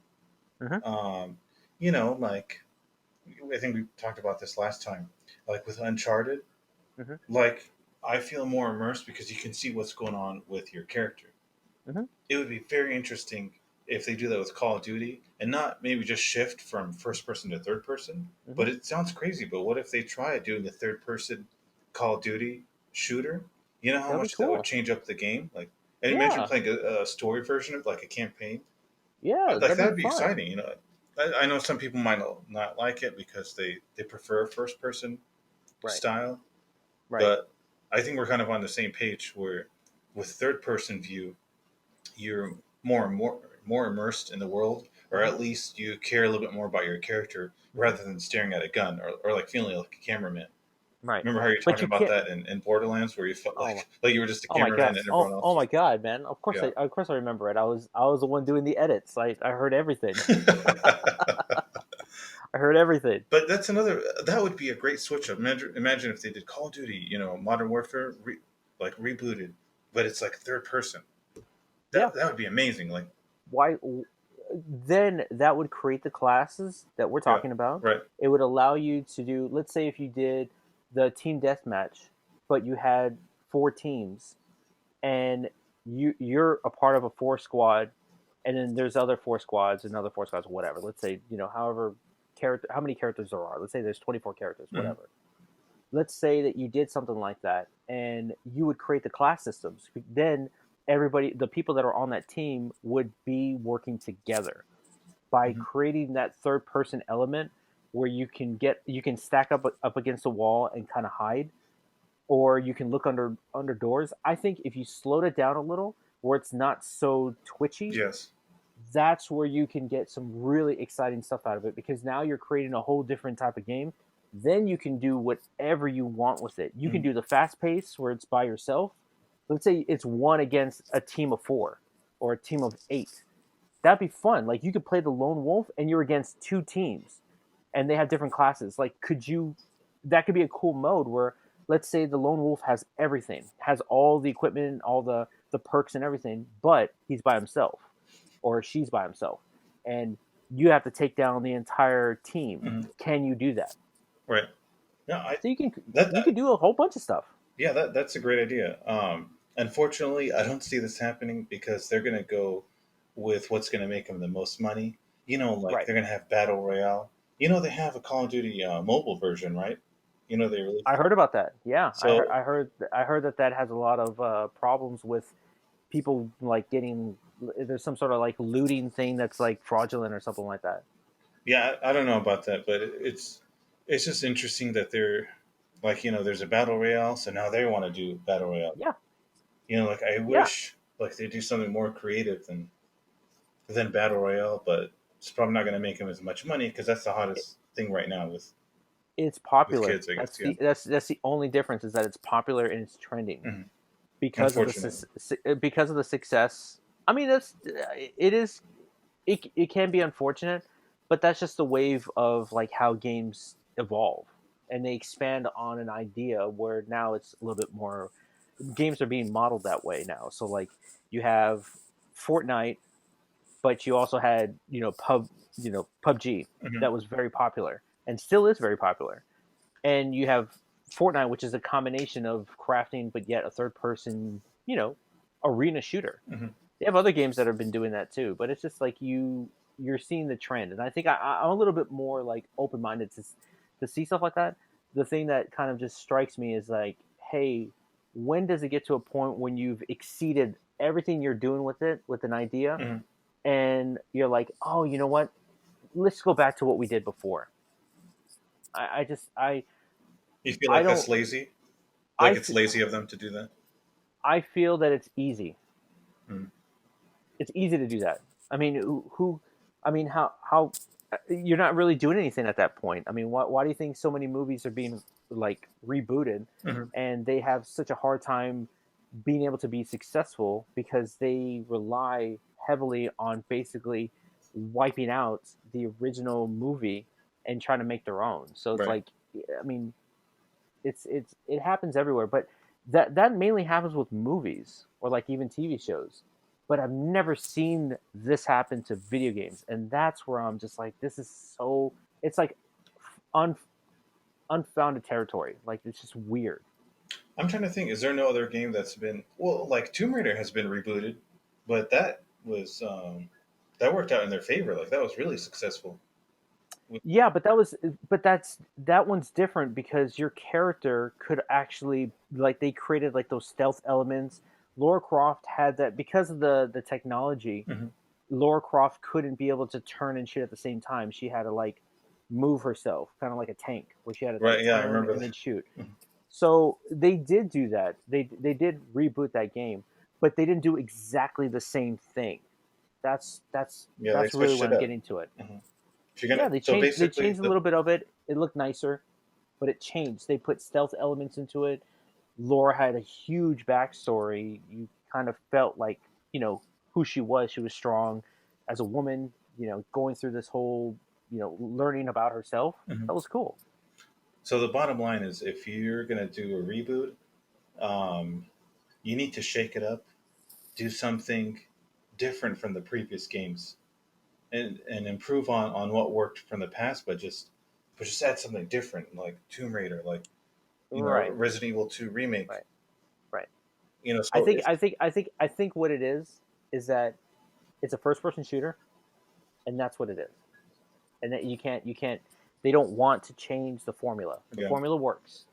Hmm Um, like I think we talked about this last time. Like with Uncharted, hmm like I feel more immersed because you can see what's going on with your character. hmm It would be very interesting if they do that with Call of Duty and not maybe just shift from first person to third person. hmm But it sounds crazy. But what if they try doing a third person Call of Duty shooter? You know how That'd be much that would cool. change up the game? Like, and imagine Yeah, playing a story version of like a campaign. yeah, Like that'd be that'd be fun. exciting. I know some people might not like it because they prefer first person Right, style, right. but I think we're kind of on the same page where with third person view you're more immersed in the world, or hmm at least you care a little bit more about your character hmm rather than staring at a gun or like feeling like a cameraman. Right. Remember how you're But talking you about can't. that in Borderlands, where you felt Oh my. like you were just a Oh my god. cameraman and Oh everyone oh else. my god, man. Of course Yeah. I remember it. I was the one doing the edits. I heard everything. I heard everything. But that's another. That would be a great switch up. Imagine if they did Call of Duty, Modern Warfare, like rebooted, but it's like third person. Yeah. That would be amazing. Like, Why then that would create the classes that we're yeah, talking about. right. It would allow you to do, let's say if you did the team deathmatch, but you had four teams and you're a part of a four squad and then there's other four squads and other four squads, whatever. Let's say, however character how many characters there are. Let's say there's 24 characters, Mhm. whatever. Let's say that you did something like that and you would create the class systems. Then everybody, the people that are on that team would be working together by Mhm. creating that third person element where you can stack up against a wall and kind of hide, or you can look under doors. I think if you slowed it down a little where it's not so twitchy, Yes. that's where you can get some really exciting stuff out of it because now you're creating a whole different type of game. Then you can do whatever you want with it. You can Mhm. do the fast pace where it's by yourself. Let's say it's one against a team of four or a team of eight. That'd be fun. Like you could play the lone wolf and you're against two teams and they have different classes. Like could you that could be a cool mode where let's say the lone wolf has everything, has all the equipment, all the perks and everything, but he's by himself or she's by himself, and you have to take down the entire team. Hmm. Can you do that? Right. No, So that, you that can do a whole bunch of stuff. yeah, that's a great idea. Unfortunately, I don't see this happening because they're gonna go with what's gonna make them the most money. Like Right. they're gonna have battle royale. They have a Call of Duty mobile version, right? They I released it. heard about that. Yeah, So I heard that that has a lot of problems with people like getting. There's some sort of like looting thing that's like fraudulent or something like that. yeah, I don't know about that, but it's just interesting that they're like there's a battle royale, so now they want to do battle royale. Yeah, Like I yeah. wish like they do something more creative than battle royale, but it's probably not going to make them as much money because that's the hottest thing right now It's with popular. kids, I guess. Yeah. That's the only difference is that it's popular and it's trending Hmm. because of Unfortunately. because of the success. I mean, that's it is it can be unfortunate, but that's just the wave of like how games evolve and they expand on an idea where now it's a little bit more games are being modeled that way now. So like you have Fortnite, but you also had PUBG Hmm. that was very popular and still is very popular, and you have Fortnite, which is a combination of crafting but yet a third person arena shooter. Hmm. They have other games that have been doing that too, but it's just like you're seeing the trend, and I think I'm a little bit more like open minded to see stuff like that. The thing that kind of just strikes me is like, hey, when does it get to a point when you've exceeded everything you're doing with it with an idea, Hmm. and you're like, oh, you know what? Let's go back to what we did before. I just You feel I like that's don't lazy? Like I it's lazy of them to do that? I feel that it's easy. Mm. It's easy to do that. I mean, I mean, how you're not really doing anything at that point. I mean, why do you think so many movies are being like rebooted, Hmm. and they have such a hard time being able to be successful because they rely heavily on basically wiping out the original movie and trying to make their own. So it's Right. like, I mean, it happens everywhere, but that mainly happens with movies or like even TV shows. But I've never seen this happen to video games, and that's where I'm just like, this is so. It's like un, unfounded territory. Like it's just weird. I'm trying to think. Is there no other game that's been well? Like Tomb Raider has been rebooted, but that worked out in their favor. Like that was really successful. Yeah, but that one's different because your character could actually like they created like those stealth elements. Laura Croft had that because of the technology. Hmm. Laura Croft couldn't be able to turn and shoot at the same time. She had to like move herself, kind of like a tank, where she had to like Right. Yeah, I turn remember and that. then shoot. Mhm. So they did do that. They did reboot that game, but they didn't do exactly the same thing. Yeah, they that's really switched what it I'm up. getting to it. Hmm. If you're Yeah, gonna, so they basically, changed a little bit of it. It looked nicer, but it changed. They put stealth elements into it. Laura had a huge backstory. You kind of felt like who she was. She was strong as a woman. Going through this whole learning about herself. mhm. That was cool. So the bottom line is, if you're gonna do a reboot, um, you need to shake it up, do something different from the previous games, and improve on what worked from the past, but just add something different, like Tomb Raider, like Right, Resident Evil 2 remake. right, right. So if I think what it is that it's a first person shooter, and that's what it is. And that you can't. They don't want to change the formula. The yeah, formula works.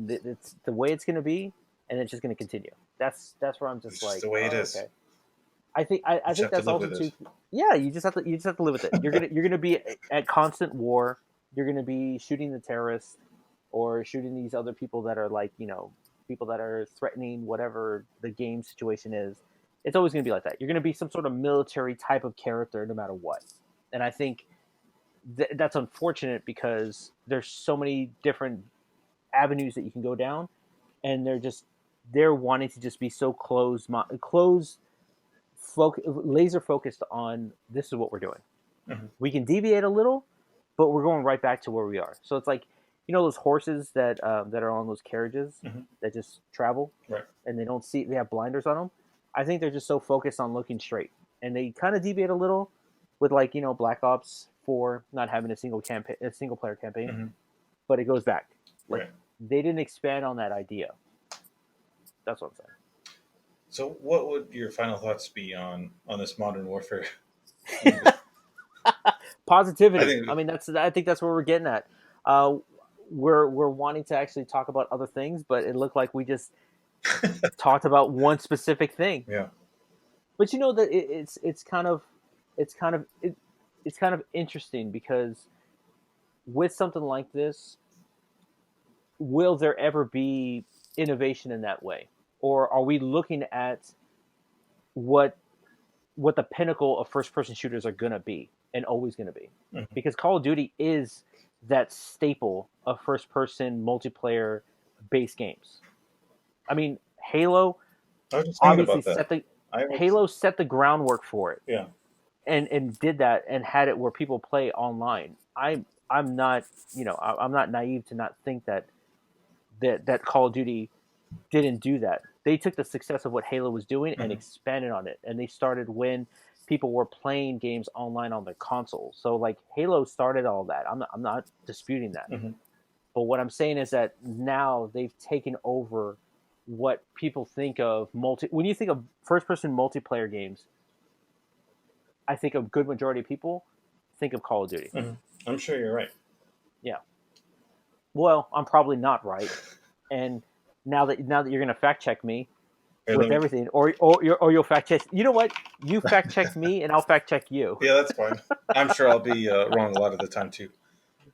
It's the way it's going to be, and it's just going to continue. That's where I'm just it's just like, the way it oh, is. okay. You I just think have to that's live also with it. too. Yeah, you just have to live with it. You're gonna be at constant war. You're gonna be shooting the terrorists or shooting these other people that are like people that are threatening whatever the game situation is. It's always gonna be like that. You're gonna be some sort of military type of character no matter what. And I think that's unfortunate because there's so many different avenues that you can go down, and they're wanting to just be so closed laser focused on this is what we're doing. Hmm. We can deviate a little, but we're going right back to where we are. So it's like you know those horses that are on those carriages Hmm. that just travel Right. and they don't see, they have blinders on them. I think they're just so focused on looking straight, and they kind of deviate a little with like Black Ops 4 not having a single player campaign, Hmm. but it goes back. Like Right. they didn't expand on that idea. That's what I'm So, what would your final thoughts be on this Modern Warfare saying. movie? I Positivity. I think mean, I think that's where we're getting at. Uh, we're wanting to actually talk about other things, but it looked like we just talked about one specific thing. yeah. But you know that it's kind of it's kind of interesting because with something like this, will there ever be innovation in that way, or are we looking at what what the pinnacle of first person shooters are going to be and always going to be? Hmm. Because Call of Duty is that staple of first person multiplayer based games. I mean, I was just thinking obviously about that. set the I was, Halo set the groundwork for it, yeah. and did that and had it where people play online. I'm not, I'm not naive to not think that Call of Duty didn't do that. They took the success of what Halo was doing and Hmm. expanded on it, and they started when people were playing games online on their consoles. So like Halo started all that. I'm not disputing that. Hmm. But what I'm saying is that now they've taken over what people think of multi. When you think of first person multiplayer games, I think a good majority of people think of Call of Duty. Hmm. I'm sure you're right. Yeah. Well, I'm probably not right. And now that you're going to fact check me Here, let with me. everything, or you'll fact check. You know what? You fact check me, and I'll fact check you. Yeah, that's fine. I'm sure I'll be wrong a lot of the time too.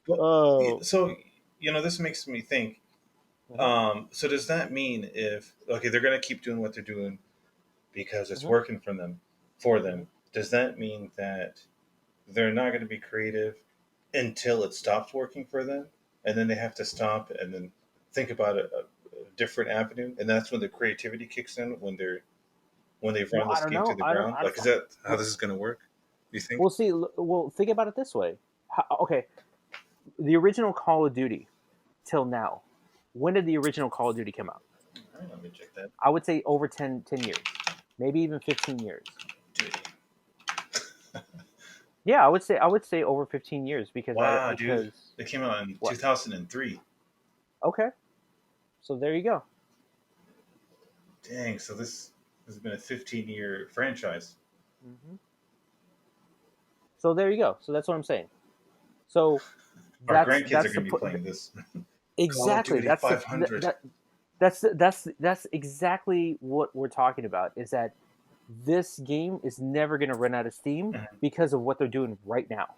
But Oh. so this makes me think. Mhm, So does that mean if okay, they're going to keep doing what they're doing because it's mhm, working for them? mhm. Does that mean that they're not going to be creative until it stops working for them, and then they have to stop and then think about a different avenue, and that's when the creativity kicks in when they've Well, run I this don't game to know. the I don't. ground. I don't. Like, is that how Well, this is going to work? Do you think? we'll see. Well, think about it this way. Okay, the original Call of Duty till now. When did the original Call of Duty come out? All right, let me check that. I would say over 10 years, maybe even 15 years. Dude. Yeah, I would say over 15 years because Wow, dude, because it came out in what? 2003. Okay, so there you go. Dang, so this has been a 15-year franchise. Hmm. So there you go. So that's what I'm saying. So Our that's grandkids are that's the going to be playing this. Call of exactly Duty that's the 500. that's exactly what we're talking about. Is that this game is never going to run out of steam Mhm. because of what they're doing right now.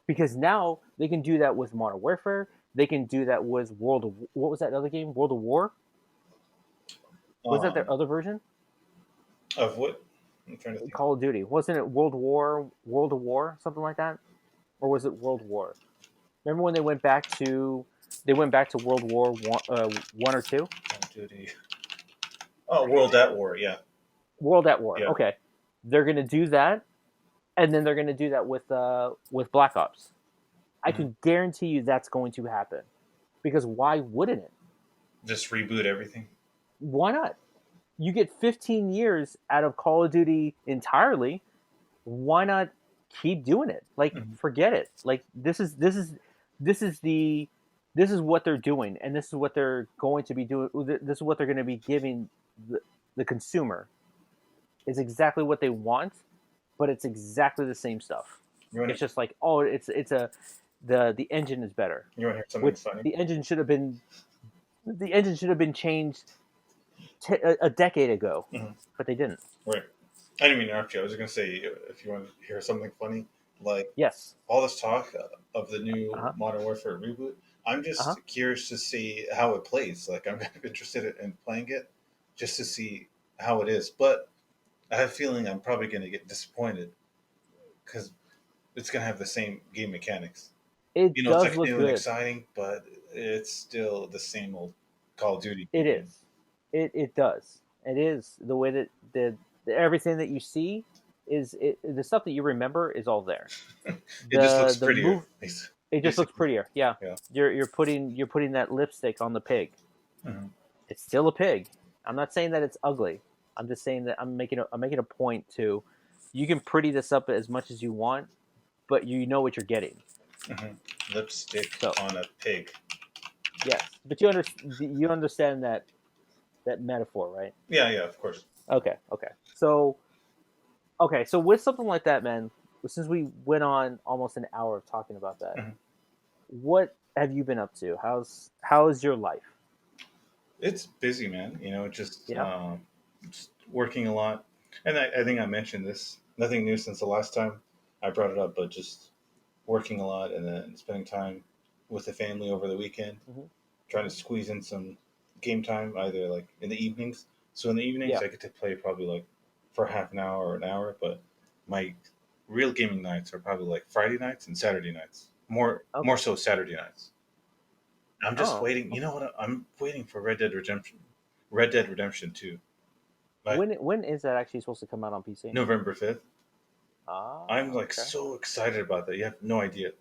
Because now they can do that with Modern Warfare. They can do that with World of, what was that other game? World of War? Was that their Um, other version? of what? I'm trying to think. Call of Duty. Wasn't it World of War, something like that? Or was it World War? Remember when they went back to World War one or two? Call of Duty. Oh, World at War. Yeah, World at War. yeah. Okay, they're gonna do that, and then they're gonna do that with Black Ops. I Hmm. can guarantee you that's going to happen because why wouldn't it? Just reboot everything. Why not? You get 15 years out of Call of Duty entirely. Why not keep doing it? Like Hmm. forget it. Like this is the this is what they're doing, and this is what they're going to be doing. This is what they're going to be giving the consumer. Is exactly what they want, but it's exactly the same stuff. You want It's to? just like, oh, it's a the engine is better, You want to hear something which funny? the engine should have been changed a decade ago, Hmm. but they didn't. Right. I didn't mean to interrupt you. I was just gonna say if you want to hear something funny, like Yes. all this talk of the Uh new huh. Modern Warfare reboot. I'm Uh huh. just curious to see how it plays. Like I'm kind of interested in playing it just to see how it is. But I have a feeling I'm probably going to get disappointed because it's going to have the same game mechanics. It It's does like look new and good. exciting, but it's still the same old Call of Duty It game. is. It does. It is the way that everything that you see is the stuff that you remember is all there. It just looks The prettier. move At least. It just looks basically. prettier. Yeah, Yeah. you're putting that lipstick on the pig. Mhm. It's still a pig. I'm not saying that it's ugly. I'm just saying that I'm making a point to, you can pretty this up as much as you want, but you know what you're getting. Mhm. Lipstick So on a pig. yes, but you understand that metaphor, right? Yeah, yeah, of course. Okay, okay. So with something like that, man, since we went on almost an hour of talking about that, Mhm. what have you been up to? How's your life? It's busy, man. Yeah. Just working a lot. And I think I mentioned this. Nothing new since the last time I brought it up, but just working a lot and then spending time with the family over the weekend, Hmm. trying to squeeze in some game time, either like in the evenings. So in the evenings, Yeah. I get to play probably like for half an hour or an hour, but my real gaming nights are probably like Friday nights and Saturday nights. More Okay. so Saturday nights. I'm just Oh, waiting. You okay. know what? I'm waiting for Red Dead Redemption 2. Like When is that actually supposed to come out on PC? November 5th. I'm Ah, like okay. so excited about that. You have no idea.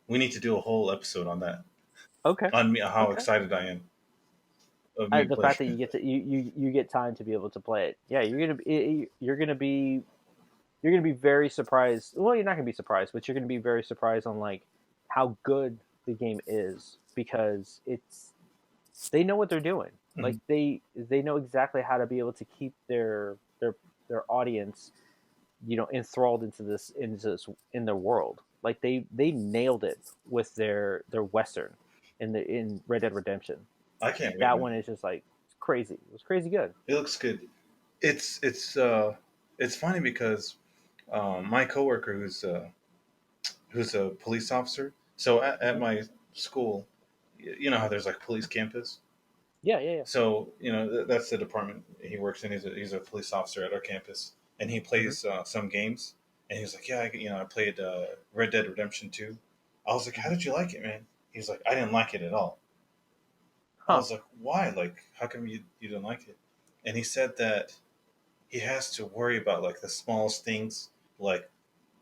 We need to do a whole episode on that. Okay. On me, how Okay. excited I am of me The playing fact that you it. get to you get time to be able to play it. Yeah, you're gonna be very surprised. Well, you're not gonna be surprised, but you're gonna be very surprised on like how good the game is, because they know what they're doing. Like Mhm. they know exactly how to be able to keep their audience, enthralled in their world. Like they nailed it with their western in Red Dead Redemption. I can't wait, That man. one is just like crazy. It was crazy good. It looks good. It's it's it's funny because my coworker who's a police officer. So at Hmm. my school, you know how there's like police campus. Yeah, yeah, yeah. So that's the department he works in. He's a police officer at our campus, and he Hmm. plays some games. And he was like, "Yeah, I played Red Dead Redemption 2." I was like, "How Hmm. did you like it, man?" He's like, "I didn't like it at all." I Huh. was like, "Why? Like, how come you didn't like it?" And he said that he has to worry about like the smallest things, like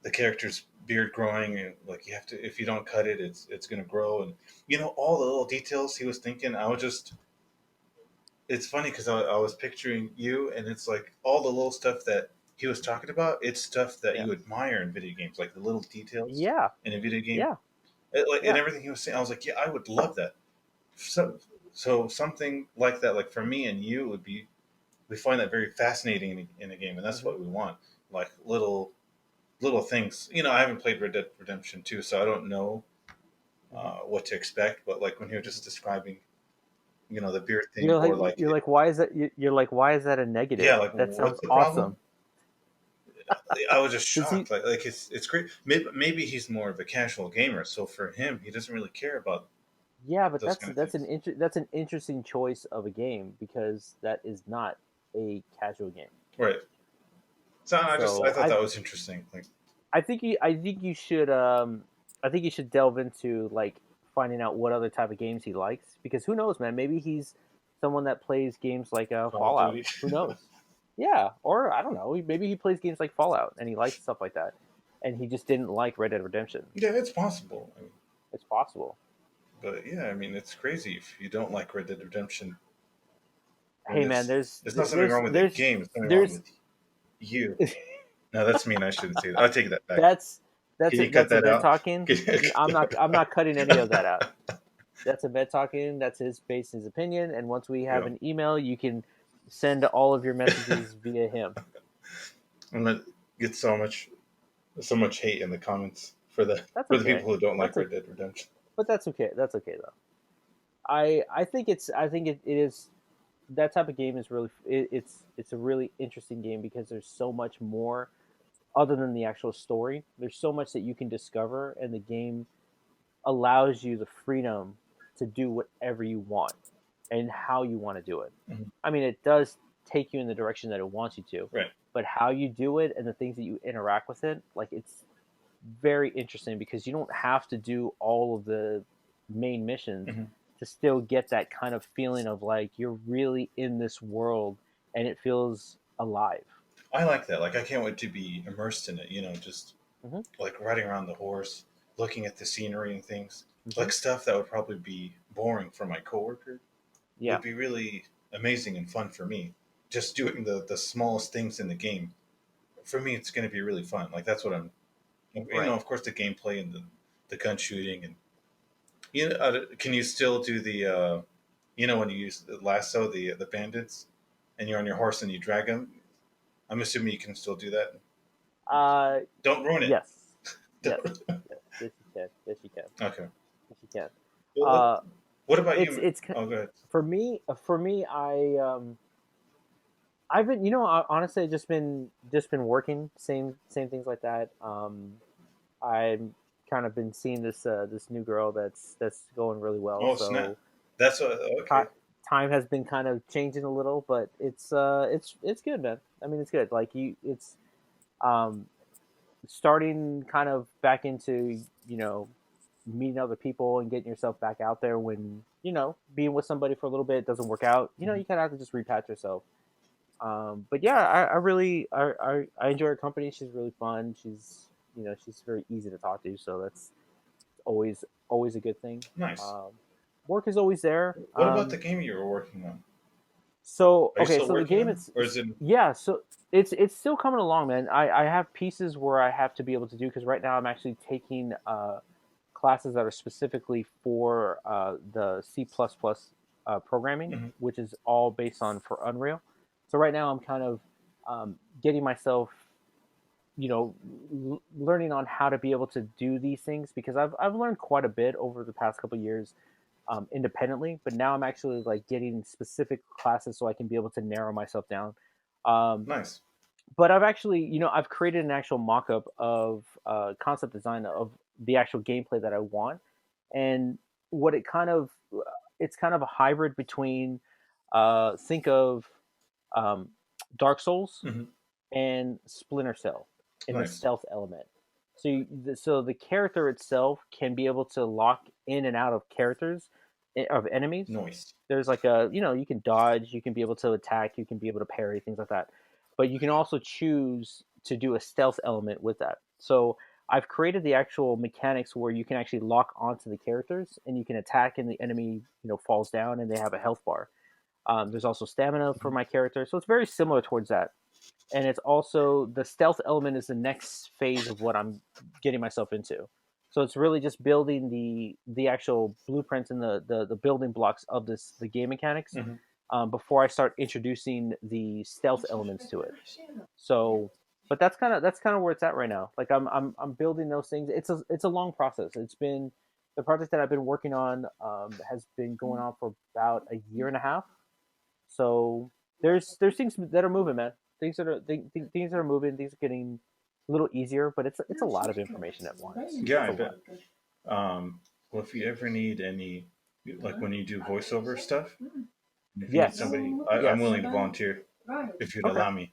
the character's beard growing, and like you have to, if you don't cut it, it's gonna grow, and all the little details he was thinking. I was just It's funny because I was picturing you, and it's like all the little stuff that he was talking about. It's stuff that Yeah. you admire in video games, like the little details Yeah. in a video game, Yeah. and Yeah. everything he was saying. I was like, yeah, I would love that. So something like that, like for me and you, would be we find that very fascinating in a game, and that's Hmm. what we want, like little things. I haven't played Red Dead Redemption 2, so I don't know Hmm. what to expect. But like when he was just describing, the beard thing, You're or like like, you're like why is that you're like, why is that a yeah, negative? like That sounds what's the problem? awesome. I was just Does he? shocked. Like it's great. Maybe he's more of a casual gamer, so for him, he doesn't really care about Yeah, but those that's kind of that's an things. inter- that's an interesting choice of a game, because that is not a casual game. Right. So I So thought I that was interesting. Like, I think you should delve into like finding out what other type of games he likes, because who knows, man? Maybe he's someone that plays games like Call of Fallout. Duty. Who knows? Yeah, or I don't know. Maybe he plays games like Fallout and he likes stuff like that, and he just didn't like Red Dead Redemption. Yeah, it's possible. It's possible. But yeah, I mean, it's crazy if you don't like Red Dead Redemption. I mean, Hey, man, there's it's not something there's wrong with the there's game. It's something wrong there's with you. No, that's mean. I shouldn't say that. I'll take that back. that's Can that's you it. cut That's a that vet out? talking. I'm not cutting any of that out. That's a vet talking. That's his based his opinion. And once we have Yeah, an email, you can send all of your messages via him. I'm gonna get so much hate in the comments for the That's for the okay. people who don't like That's Red okay. Dead Redemption. But that's okay. That's okay though. I think it is, that type of game is really it's a really interesting game, because there's so much more other than the actual story. There's so much that you can discover, and the game allows you the freedom to do whatever you want and how you want to do it. Mhm. I mean, it does take you in the direction that it wants you to, Right. but how you do it and the things that you interact with it, like, it's very interesting, because you don't have to do all of the main missions Mhm. to still get that kind of feeling of like you're really in this world and it feels alive. I like that. Like I can't wait to be immersed in it. Just Hmm. like riding around the horse, looking at the scenery and things, Hmm. like stuff that would probably be boring for my coworker, Yeah. would be really amazing and fun for me. Just doing the smallest things in the game. For me, it's going to be really fun. Like that's what I'm. Right. Of course, the gameplay and the gun shooting and can you still do the when you use the lasso the bandits and you're on your horse and you drag them? I'm assuming you can still do that. Uh, Don't ruin it. yes, yes, yes, yes. You can. Yes, you can. Okay. Yes, you can. Well, Uh, what about it's you? it's Oh, go ahead. for me. For me, I've been, honestly, just been working, same things like that. I've kind of been seeing this new girl that's going really well. Oh, snap. So That's ti okay. time has been kind of changing a little, but it's good, man. I mean, it's good. Like it's um starting kind of back into meeting other people and getting yourself back out there when being with somebody for a little bit doesn't work out. Mhm. You kind of have to just repatch yourself. But yeah, I really I enjoy her company. She's really fun. She's very easy to talk to, so that's always a good thing. Nice. Um, Work is always there. What about the game you were working on? So Are you okay, still so the working game on it, it's or is it? yeah, so it's still coming along, man. I have pieces where I have to be able to do because right now I'm actually taking classes that are specifically for the C++ programming, Mhm. which is all based on for Unreal. So right now I'm kind of getting myself, learning on how to be able to do these things because I've learned quite a bit over the past couple of years independently, but now I'm actually like getting specific classes so I can be able to narrow myself down. Um, Nice. but I've actually, I've created an actual mock-up of concept design of the actual gameplay that I want, and what it's kind of a hybrid between, think of um, Dark Souls Hmm. and Splinter Cell in the Nice. stealth element. So the character itself can be able to lock in and out of characters of enemies. Noise. There's like you can dodge, you can be able to attack, you can be able to parry things like that. But you can also choose to do a stealth element with that. So I've created the actual mechanics where you can actually lock onto the characters and you can attack and the enemy falls down and they have a health bar. There's also stamina for Mhm. my character, so it's very similar towards that. And it's also the stealth element is the next phase of what I'm getting myself into. So it's really just building the actual blueprints and the building blocks of the game mechanics Mhm. before I start introducing the stealth elements to it. So, but that's kind of where it's at right now. Like I'm building those things. It's a long process. It's been the project that I've been working on has been going on for about a year and a half. So there's things that are moving, man. Things that are moving. Things are getting a little easier, but it's a lot of information at once. Yeah, It's I a bet. lot. Well, if you ever need any, like when you do voiceover stuff, if you need Yes, somebody, I'm yes. willing to volunteer if you'd Okay, allow me.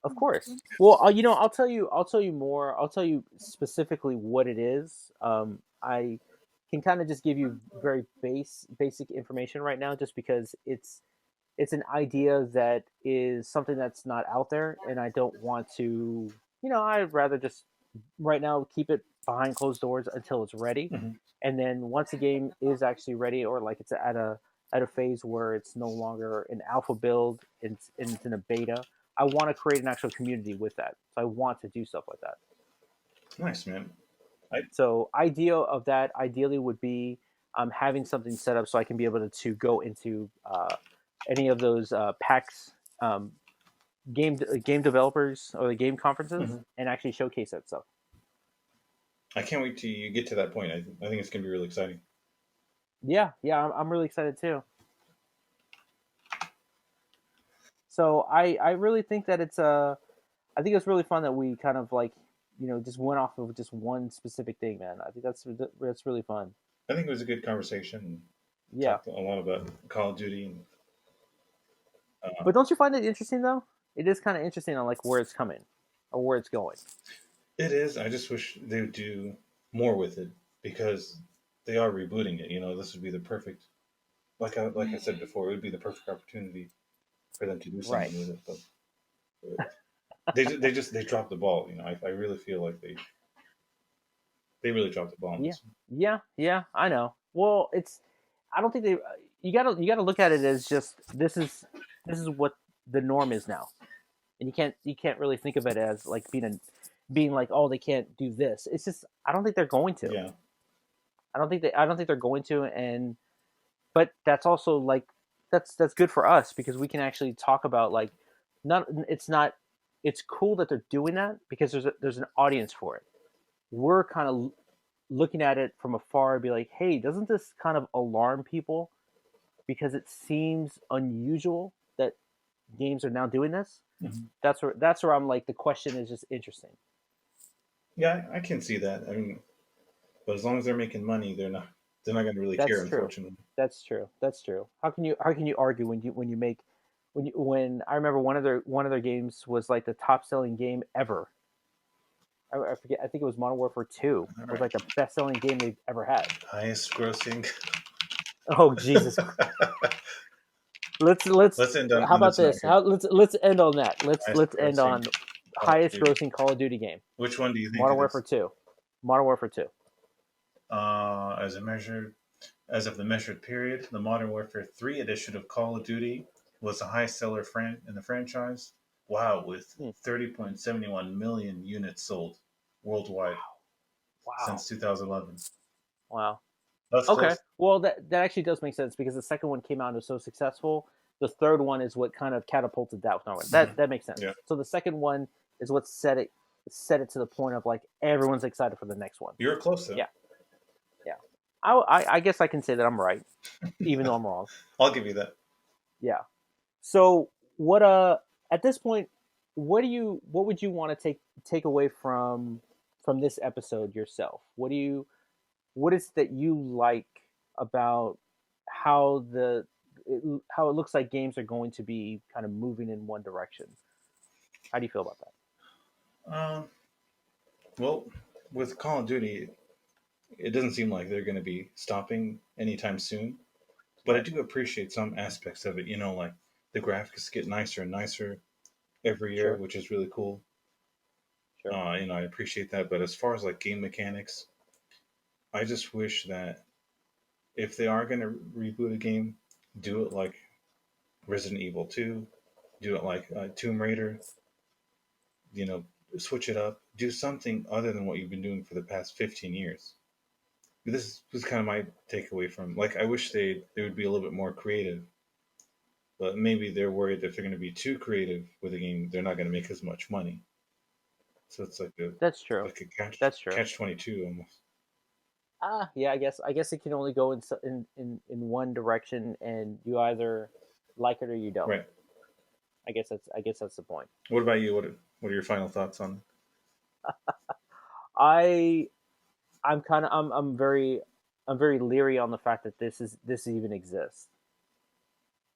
of course. Well, I'll tell you more. I'll tell you specifically what it is. I can kind of just give you very basic information right now, just because it's an idea that is something that's not out there, and I don't want to. I'd rather just right now keep it behind closed doors until it's ready, Hmm. and then once the game is actually ready, or like it's at a phase where it's no longer an alpha build, it's in a beta. I want to create an actual community with that, so I want to do stuff like that. Nice, man. I So idea of that ideally would be having something set up so I can be able to go into any of those PAX um, game developers or the game conferences mhm. and actually showcase that stuff. I can't wait till you get to that point. I think it's gonna be really exciting. Yeah, yeah, I'm really excited too. So I really think that I think it's really fun that we kind of like just went off of just one specific thing, man. I think that's really fun. I think it was a good conversation. Yeah, Talked a lot about Call of Duty, and but don't you find it interesting though? It is kind of interesting on like where it's coming or where it's going. it is. I just wish they would do more with it because they are rebooting it. This would be the perfect, like I said before, it would be the perfect opportunity for them to do Right. something with it. But they dropped the ball. I really feel like They really dropped the ball on Yeah, this one. yeah. I know. Well, it's. I don't think they. You gotta look at it as just this is what the norm is now, and you can't really think of it as like being like, oh, they can't do this. It's just I don't think they're going to. Yeah, I don't think they're going to, and but that's also like that's good for us because we can actually talk about like not it's cool that they're doing that because there's an audience for it. We're kind of looking at it from afar and be like, hey, doesn't this kind of alarm people because it seems unusual that games are now doing this? hmm That's where I'm like the question is just interesting. yeah, I can see that. I mean, but as long as they're making money, they're not going to really care, That's true. unfortunately. That's true. That's true. How can you argue when you make when I remember one of their games was like the top selling game ever. I forget. I think it was Modern Warfare 2 All was right, like the best selling game they've ever had. highest grossing. Oh Jesus! Let's. Let's end How on about this note this? here. Let's end on that. Let's Highest let's end grossing on Call of highest Duty. grossing Call of Duty game. Which one do you think Modern it Warfare is? 2. Modern Warfare 2. As a measure, as of the measured period, the Modern Warfare 3 edition of Call of Duty was the highest seller in the franchise. Wow, with Hmm. 30.71 million units sold worldwide Wow. since 2011. Wow. That's Okay. close. Well, that actually does make sense because the second one came out and was so successful. The third one is what kind of catapulted that one. hmm That makes sense. Yeah, So the second one is what set it to the point of like everyone's excited for the next one. you were close though. Yeah. Yeah. I guess I can say that I'm right, even though I'm wrong. I'll give you that. Yeah. So what at this point, what would you want to take away from this episode yourself? What is that you like about how how it looks like games are going to be kind of moving in one direction? How do you feel about that? Um, well, with Call of Duty, it doesn't seem like they're going to be stopping anytime soon. But I Right. do appreciate some aspects of it. Like the graphics get nicer and nicer every year, Sure. which is really cool. Sure. I appreciate that. But as far as like game mechanics, I just wish that if they are going to reboot a game, do it like Resident Evil 2, do it like Tomb Raider, you know, switch it up, do something other than what you've been doing for the past 15 years. This was kind of my takeaway from like I wish they would be a little bit more creative, but maybe they're worried if they're going to be too creative with a game, they're not going to make as much money. So it's That's true. like a That's true. catch 22 almost. Yeah. I guess it can only go in one direction, and you either like it or you don't. Right. I guess that's the point. What about you? What are your final thoughts on? I I'm very leery on the fact that this even exists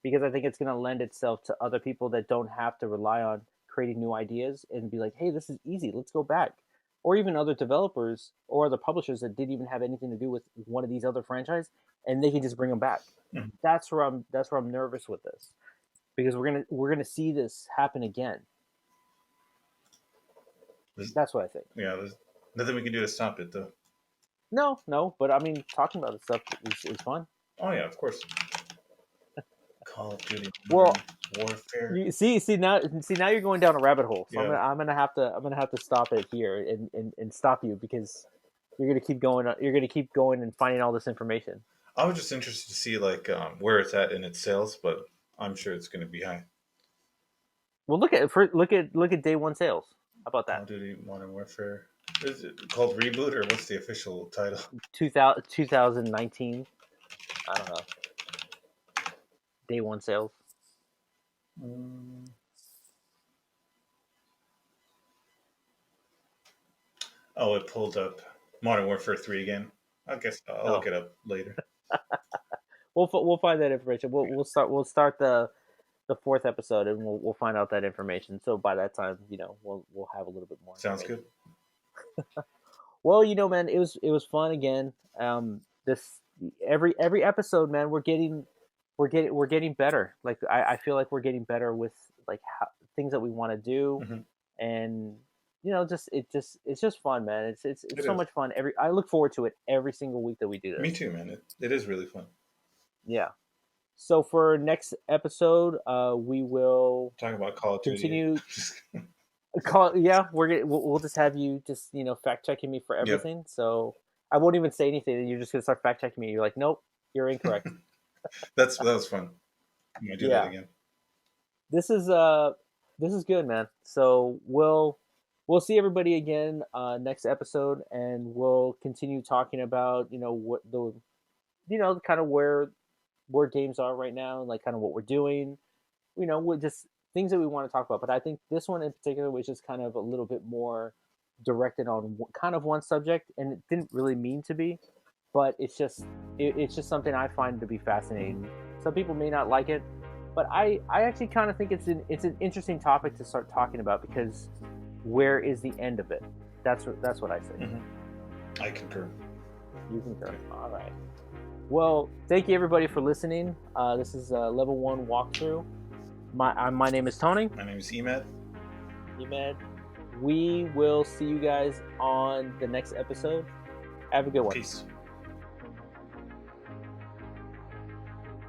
because I think it's going to lend itself to other people that don't have to rely on creating new ideas and be like, hey, this is easy, let's go back. Or even other developers or other publishers that didn't even have anything to do with one of these other franchise, and they can just bring them back. Mhm. That's where I'm nervous with this because we're gonna see this happen again. There's, That's what I think. yeah, there's nothing we can do to stop it though. No, no, but I mean, talking about this stuff is fun. Oh yeah, of course. Call of Duty Modern Well, Warfare. you see now you're going down a rabbit hole. So I'm Yeah, gonna I'm gonna have to I'm gonna have to stop it here and stop you because you're gonna keep going and finding all this information. I was just interested to see like where it's at in its sales, but I'm sure it's going to be high. Well, look at day one sales. How about Call that? of Duty Modern Warfare. Is it called Reboot or what's the official title? 2019. I don't know. Day one sales. Mm. Oh, it pulled up Modern Warfare 3 again. I guess I'll look Oh, it up later. we'll find that information. We'll start the fourth episode and we'll find out that information. So by that time, we'll have a little bit more Sounds good. information. Well, man, it was fun again. This every episode, man, we're getting better. Like I feel like we're getting better with like things that we want to do, hmm and it's just fun, man. It It's so is. much fun. I look forward to it every single week that we do Me this. too, man. It is really fun. Yeah. So for next episode, we will Talking about Call of Duty. continue. Call, yeah, we'll just have you just fact checking me for Yep. everything. So I won't even say anything, and you're just gonna start fact checking me. You're like, nope, you're incorrect. That was fun. I'm gonna do that Yeah, again. this is uh this is good, man. So we'll see everybody again next episode, and we'll continue talking about what the kind of where games are right now, and like kind of what we're doing. We're just things that we want to talk about. But I think this one in particular was just kind of a little bit more directed on kind of one subject, and it didn't really mean to be, but it's just something I find to be fascinating. Some people may not like it, but I actually kind of think it's an interesting topic to start talking about because where is the end of it? That's what I say. Mm-hmm. I concur. You concur. Okay. All right. Well, thank you everybody for listening. This is Level One Walkthrough. My name is Tony. My name is Emad. Emad. We will see you guys on the next episode. Have a good one. Peace.